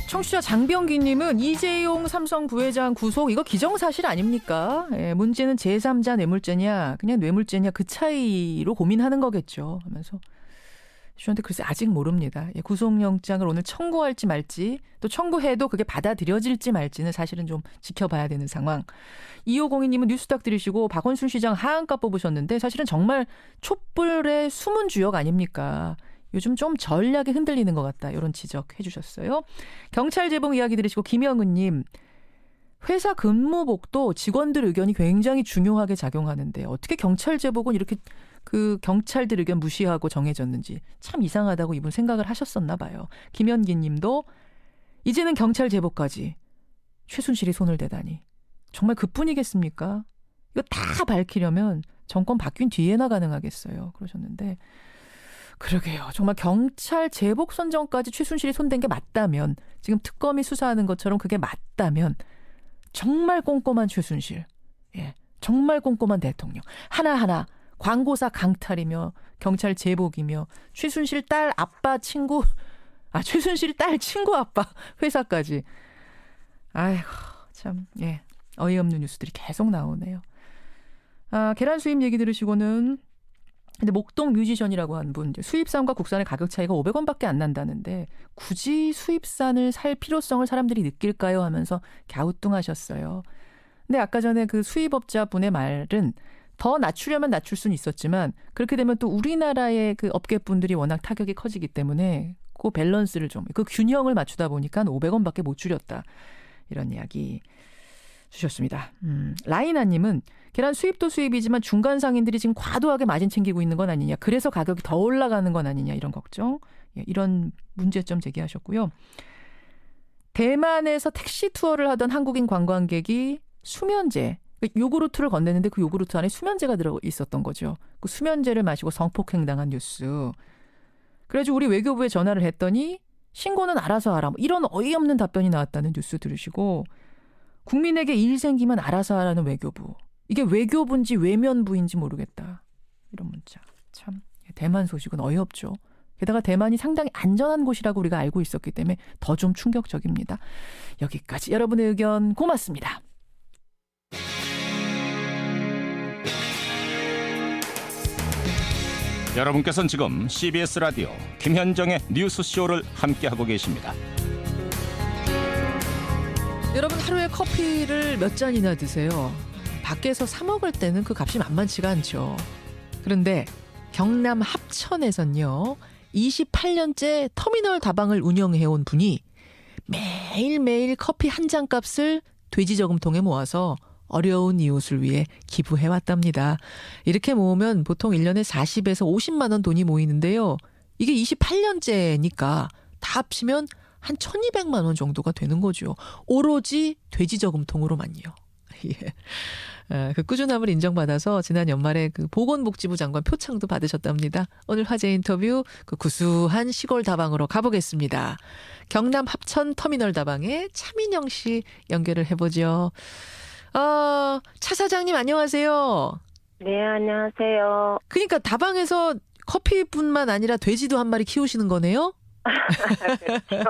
청취자 장병기님은 이재용 삼성 부회장 구속 이거 기정사실 아닙니까? 문제는 제3자 뇌물죄냐 그냥 뇌물죄냐 그 차이로 고민하는 거겠죠 하면서 저한테 글쎄 아직 모릅니다. 구속영장을 오늘 청구할지 말지 또 청구해도 그게 받아들여질지 말지는 사실은 좀 지켜봐야 되는 상황. 2502님은 뉴스닥 들으시고 박원순 시장 하한가 뽑으셨는데 사실은 정말 촛불의 숨은 주역 아닙니까? 요즘 좀 전략이 흔들리는 것 같다. 이런 지적해 주셨어요. 경찰 재봉 이야기 들으시고 김영은님. 회사 근무복도 직원들 의견이 굉장히 중요하게 작용하는데 어떻게 경찰 제복은 이렇게 그 경찰들 의견 무시하고 정해졌는지 참 이상하다고 이분 생각을 하셨었나 봐요. 김현기 님도 이제는 경찰 제복까지 최순실이 손을 대다니 정말 그뿐이겠습니까? 이거 다 밝히려면 정권 바뀐 뒤에나 가능하겠어요. 그러셨는데 그러게요. 정말 경찰 제복 선정까지 최순실이 손댄 게 맞다면 지금 특검이 수사하는 것처럼 그게 맞다면 정말 꼼꼼한 최순실, 정말 꼼꼼한 대통령 하나하나 광고사 강탈이며 경찰 제복이며 최순실 딸 아빠 친구 최순실 딸 친구 아빠 회사까지 아이고 참 어이없는 뉴스들이 계속 나오네요. 계란 수입 얘기 들으시고는 근데 목동 뮤지션이라고 한 분 수입산과 국산의 가격 차이가 500원밖에 안 난다는데 굳이 수입산을 살 필요성을 사람들이 느낄까요 하면서 갸우뚱하셨어요. 근데 아까 전에 그 수입업자분의 말은 더 낮추려면 낮출 수는 있었지만 그렇게 되면 또 우리나라의 그 업계분들이 워낙 타격이 커지기 때문에 그 밸런스를 좀 그 균형을 맞추다 보니까 500원밖에 못 줄였다. 이런 이야기 주셨습니다. 라이나님은 계란 수입도 수입이지만 중간 상인들이 지금 과도하게 마진 챙기고 있는 건 아니냐. 그래서 가격이 더 올라가는 건 아니냐. 이런 걱정. 이런 문제점 제기하셨고요. 대만에서 택시 투어를 하던 한국인 관광객이 수면제, 요구르트를 건넸는데 그 요구르트 안에 수면제가 들어 있었던 거죠. 그 수면제를 마시고 성폭행당한 뉴스. 그래가지고 우리 외교부에 전화를 했더니 신고는 알아서 하라. 이런 어이없는 답변이 나왔다는 뉴스 들으시고 국민에게 일 생기면 알아서 하라는 외교부. 이게 외교부인지 외면부인지 모르겠다. 이런 문자. 참 대만 소식은 어이없죠. 게다가 대만이 상당히 안전한 곳이라고 우리가 알고 있었기 때문에 더 좀 충격적입니다. 여기까지 여러분의 의견 고맙습니다. 여러분께서는 지금 CBS 라디오 김현정의 뉴스쇼를 함께하고 계십니다. 여러분 하루에 커피를 몇 잔이나 드세요? 밖에서 사 먹을 때는 그 값이 만만치가 않죠. 그런데 경남 합천에선요. 28년째 터미널 다방을 운영해온 분이 매일매일 커피 한 잔 값을 돼지 저금통에 모아서 어려운 이웃을 위해 기부해왔답니다. 이렇게 모으면 보통 1년에 40에서 50만 원 돈이 모이는데요. 이게 28년째니까 다 합치면 한 1,200만 원 정도가 되는 거죠. 오로지 돼지 저금통으로만요. 예. 그 꾸준함을 인정받아서 지난 연말에 그 보건복지부 장관 표창도 받으셨답니다. 오늘 화제 인터뷰 그 구수한 시골 다방으로 가보겠습니다. 경남 합천 터미널 다방에 차민영 씨 연결을 해보죠. 차 사장님 안녕하세요. 네, 안녕하세요. 그러니까 다방에서 커피뿐만 아니라 돼지도 한 마리 키우시는 거네요? 그렇죠.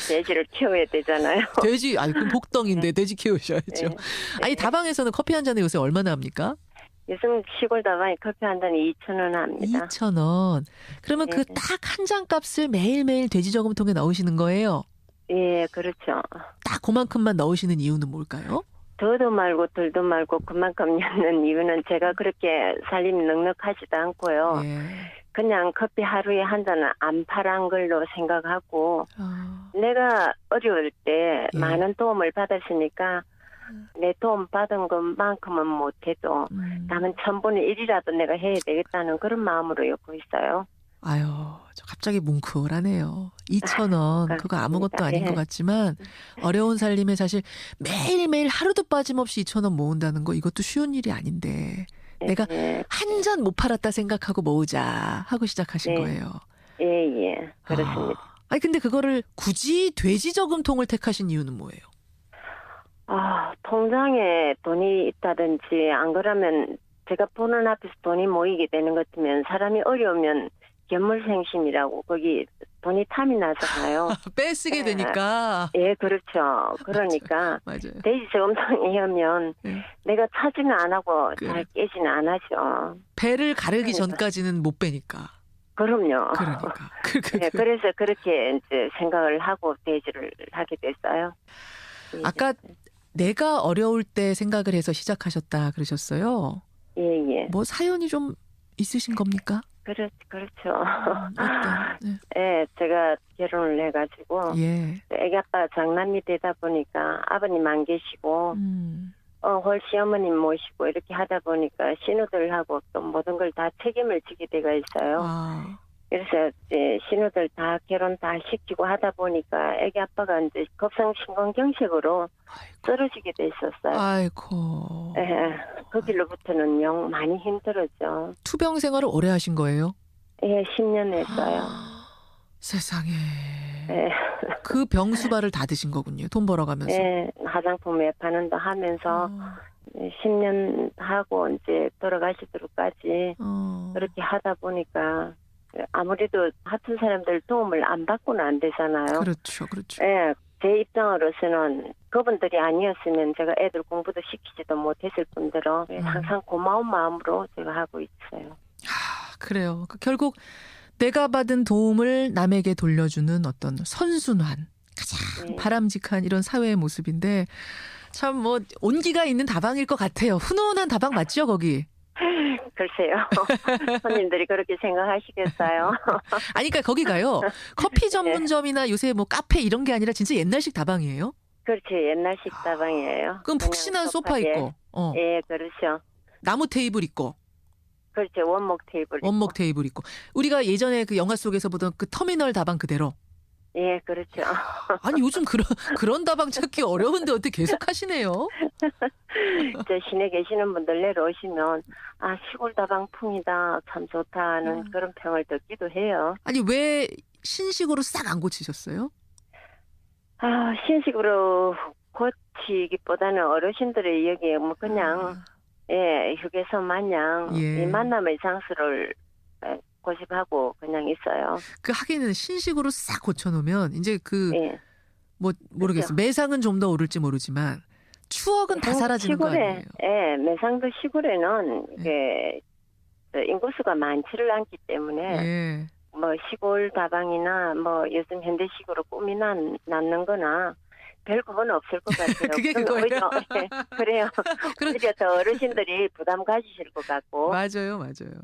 돼지를 키워야 되잖아요. 돼지, 그럼 복덩인데 돼지 키우셔야죠. 네. 아니, 다방에서는 커피 한 잔에 요새 얼마나 합니까? 요즘 시골 다방에 커피 한 잔에 2,000원 합니다. 2,000원. 그러면 네. 그 딱 한 잔 값을 매일매일 돼지 저금통에 넣으시는 거예요? 예, 그렇죠. 딱 그만큼만 넣으시는 이유는 뭘까요? 더도 말고 덜도 말고 그만큼 넣는 이유는 제가 그렇게 살림이 넉넉하지도 않고요. 예. 그냥 커피 하루에 한 잔은 안 팔한 걸로 생각하고 내가 어려울 때 많은 도움을 받았으니까 내 도움 받은 것만큼은 못해도 남은 1,000분의 1이라도 내가 해야 되겠다는 그런 마음으로 엮고 있어요. 아유, 저 갑자기 뭉클하네요. 2,000원, 그거 아무것도 아닌 것 같지만 어려운 살림에 사실 매일매일 하루도 빠짐없이 2,000원 모은다는 거 이것도 쉬운 일이 아닌데 내가 한 잔 못 팔았다 생각하고 모으자 하고 시작하신 거예요. 예, 그렇습니다. 아니 근데 그거를 굳이 돼지 저금통을 택하신 이유는 뭐예요? 통장에 돈이 있다든지 안 그러면 제가 보는 앞에서 돈이 모이게 되는 것 같으면 사람이 어려우면 견물생심이라고 거기 돈이 탐이 나잖아요. 빼쓰게 되니까. 예, 그렇죠. 그러니까 맞아요. 돼지 저금통에 하면 내가 차지는 안 하고 잘 깨지는 안 하죠. 배를 가르기 전까지는 못 빼니까. 그럼요. 그러니까. 네, 그래서 그렇게 이제 생각을 하고 돼지를 하게 됐어요. 아까 내가 어려울 때 생각을 해서 시작하셨다 그러셨어요. 예. 뭐 사연이 좀 있으신 겁니까? 그렇죠. 네. 예, 제가 결혼을 해가지고 애기 아빠 장남이 되다 보니까 아버님 안 계시고 홀 시어머님 모시고 이렇게 하다 보니까 신우들하고 또 모든 걸 다 책임을 지게 돼가 있어요. 그래서 이제 신우들 다 결혼 다 시키고 하다 보니까 애기 아빠가 이제 급성심근경색으로 쓰러지게 됐었어요. 아이고. 예, 그 길로부터는 영 많이 힘들었죠. 투병 생활을 오래 하신 거예요? 예, 10년 했어요. 세상에. 예. 그 병수발을 다 드신 거군요. 돈 벌어가면서. 예, 화장품 매파는도 하면서 10년 하고 이제 돌아가시도록까지 그렇게 하다 보니까 아무래도 같은 사람들 도움을 안 받고는 안 되잖아요. 그렇죠. 예, 제 입장으로서는 그분들이 아니었으면 제가 애들 공부도 시키지도 못했을 뿐더러 항상 고마운 마음으로 제가 하고 있어요. 그래요. 결국 내가 받은 도움을 남에게 돌려주는 어떤 선순환, 가장 바람직한 이런 사회의 모습인데 참 뭐 온기가 있는 다방일 것 같아요. 훈훈한 다방 맞죠, 거기? 글쎄요. 손님들이 그렇게 생각하시겠어요? 아니, 그러니까 거기가요. 커피 전문점이나 요새 뭐 카페 이런 게 아니라 진짜 옛날식 다방이에요? 그렇지, 옛날식 다방이에요. 그럼 푹신한 소파 있고. 예, 그렇죠. 나무 테이블 있고. 그렇죠, 원목 테이블 있고. 우리가 예전에 그 영화 속에서 보던 그 터미널 다방 그대로. 예, 그렇죠. 아니 요즘 그런 다방 찾기 어려운데 어떻게 계속 하시네요? 저 시내 계시는 분들 내려오시면 시골 다방풍이다 참 좋다는 그런 평을 듣기도 해요. 아니 왜 신식으로 싹 안 고치셨어요? 신식으로 치기보다는 어르신들이 여기 뭐 그냥 예 휴게소 마냥 이 만남의 장소를 고집하고 그냥 있어요. 그 하기는 신식으로 싹 고쳐놓으면 이제 뭐 모르겠어. 그렇죠. 매상은 좀 더 오를지 모르지만 추억은 다 사라지는 거 아니에요? 예, 매상도 시골에는 이게 인구수가 많지를 않기 때문에 뭐 시골 다방이나 뭐 요즘 현대식으로 꾸미 놨는 거나 별 그건 없을 것 같아요. 그게 그거예요? 오히려, 그래요. 오히려 더 어르신들이 부담 가지실 것 같고. 맞아요.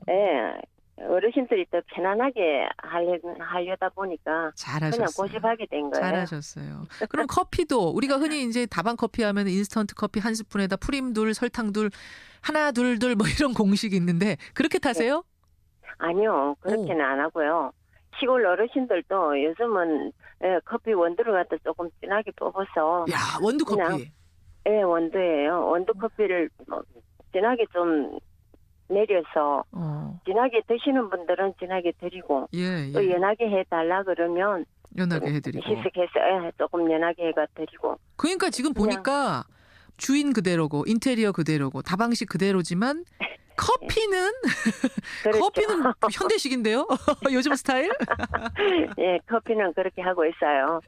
예. 어르신들이 더 편안하게 하려다 보니까 잘하셨어요. 그냥 고집하게 된 거예요. 잘하셨어요. 그럼 커피도 우리가 흔히 이제 다방 커피 하면 인스턴트 커피 한 스푼에다 프림 둘, 설탕 둘, 하나 둘 뭐 이런 공식이 있는데 그렇게 타세요? 아니요. 그렇게는 안 하고요. 시골 어르신들도 요즘은 커피 원두를 갖다 조금 진하게 뽑아서. 야, 원두 커피. 예, 원두예요. 원두 커피를 진하게 좀 내려서 진하게 드시는 분들은 진하게 드리고 또 연하게 해달라 그러면 연하게 해드리고 희석해서 조금 연하게 해가 드리고. 그러니까 지금 보니까 주인 그대로고 인테리어 그대로고 다방식 그대로지만 커피는 그렇죠. 커피는 현대식인데요. 요즘 스타일? 예, 커피는 그렇게 하고 있어요.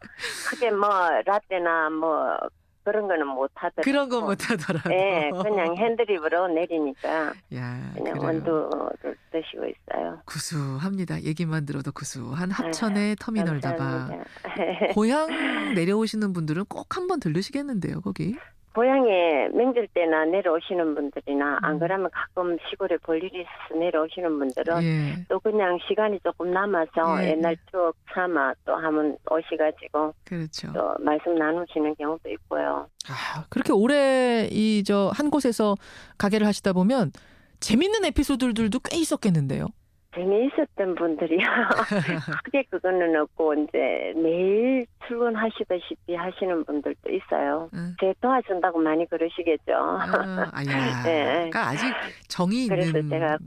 크게 뭐 라떼나 뭐 그런 거는 못 하더라고요. 그런 거 못 하더라고요. 예, 그냥 핸드립으로 내리니까 야, 그냥 그래요. 원두를 드시고 있어요. 구수합니다. 얘기만 들어도 구수한 합천의 터미널 다방. 감사합니다. 고향 내려오시는 분들은 꼭 한번 들르시겠는데요, 거기? 고향에 명절 때나 내려오시는 분들이나 안 그러면 가끔 시골에 볼 일이 있어서 내려오시는 분들은 또 그냥 시간이 조금 남아서 옛날 추억 삼아 또 한번 오셔가지고 그렇죠. 또 말씀 나누시는 경우도 있고요. 아, 그렇게 오래 한 곳에서 가게를 하시다 보면 재밌는 에피소드들도 꽤 있었겠는데요. 재미있었던 분들이요. 크게 그거는 없고 이제 매일 출근하시다시피 하시는 분들도 있어요. 제 도와준다고 많이 그러시겠죠. 그러니까 아직 정이 그래서 있는.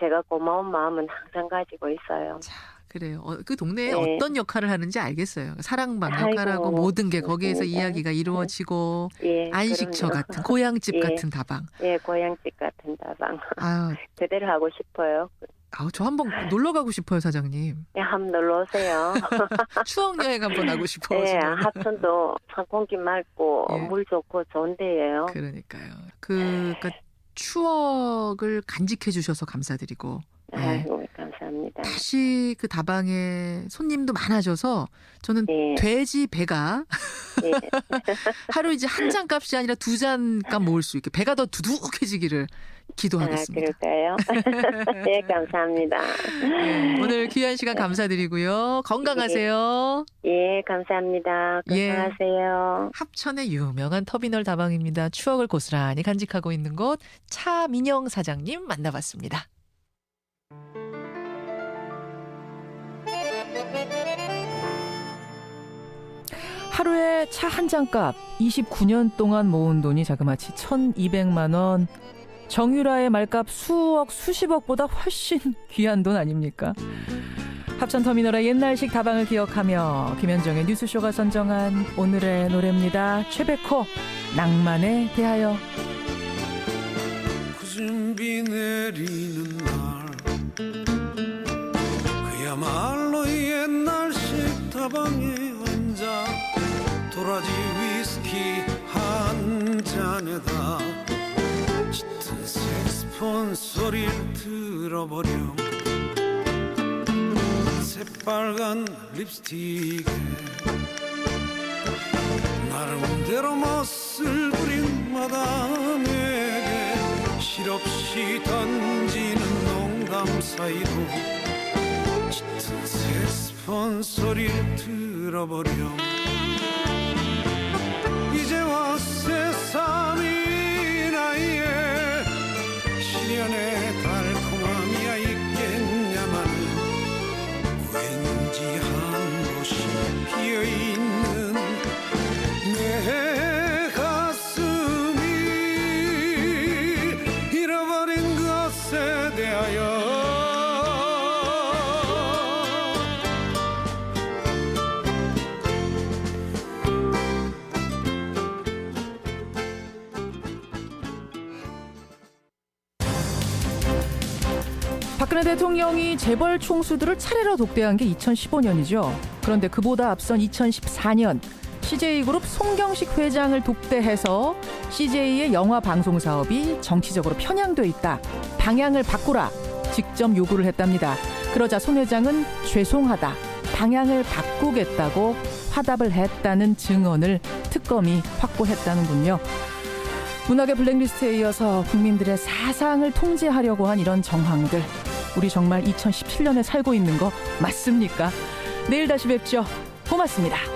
제가 고마운 마음은 항상 가지고 있어요. 자, 그래요. 그 동네에 어떤 역할을 하는지 알겠어요. 사랑방 역할하고 모든 게 거기에서 이야기가 이루어지고 안식처 그럼요. 같은 고향집 같은 다방. 예, 고향집 같은 다방. 아유. 그대로 하고 싶어요. 저 한번 놀러 가고 싶어요, 사장님. 예, 한번 놀러 오세요. 추억 여행 한번 하고 싶어요. 예, 하천도 공기 맑고 물 좋고 좋은 데예요. 그러니까요. 그러니까 추억을 간직해 주셔서 감사드리고. 아이고, 감사합니다. 다시 그 다방에 손님도 많아져서 저는 돼지 배가 하루 이제 한 잔 값이 아니라 두 잔 값 모을 수 있게 배가 더 두둑해지기를 기도하겠습니다. 그럴까요? 네, 감사합니다. 오늘 귀한 시간 감사드리고요. 건강하세요. 예, 감사합니다. 건강하세요. 합천의 유명한 터미널 다방입니다. 추억을 고스란히 간직하고 있는 곳 차민영 사장님 만나봤습니다. 하루에 차 한 잔 값 29년 동안 모은 돈이 자그마치 1,200만 원. 정유라의 말값 수억 수십억보다 훨씬 귀한 돈 아닙니까? 합천터미널의 옛날식 다방을 기억하며 김현정의 뉴스쇼가 선정한 오늘의 노래입니다. 최백호 낭만에 대하여. 굳은 비 내리는 날 그야말로 옛날식 다방에 앉아 도라지 위스키 한 잔에다 짙은 색스폰 소리를 들어버려 새빨간 립스틱에 나름대로 멋을 부린 마담에게 실없이 던지는 농담 사이로 짙은 색스폰 소리를 들어버려 이제와 새삼이 나이에 시련의 달콤함이야 있겠냐만 왠지 한 곳이 비어있는 내 가슴이 잃어버린 것에 대하여 박근혜 대통령이 재벌 총수들을 차례로 독대한 게 2015년이죠. 그런데 그보다 앞선 2014년 CJ그룹 송경식 회장을 독대해서 CJ의 영화 방송 사업이 정치적으로 편향돼 있다. 방향을 바꾸라. 직접 요구를 했답니다. 그러자 손 회장은 죄송하다. 방향을 바꾸겠다고 화답을 했다는 증언을 특검이 확보했다는군요. 문학의 블랙리스트에 이어서 국민들의 사상을 통제하려고 한 이런 정황들. 우리 정말 2017년에 살고 있는 거 맞습니까? 내일 다시 뵙죠. 고맙습니다.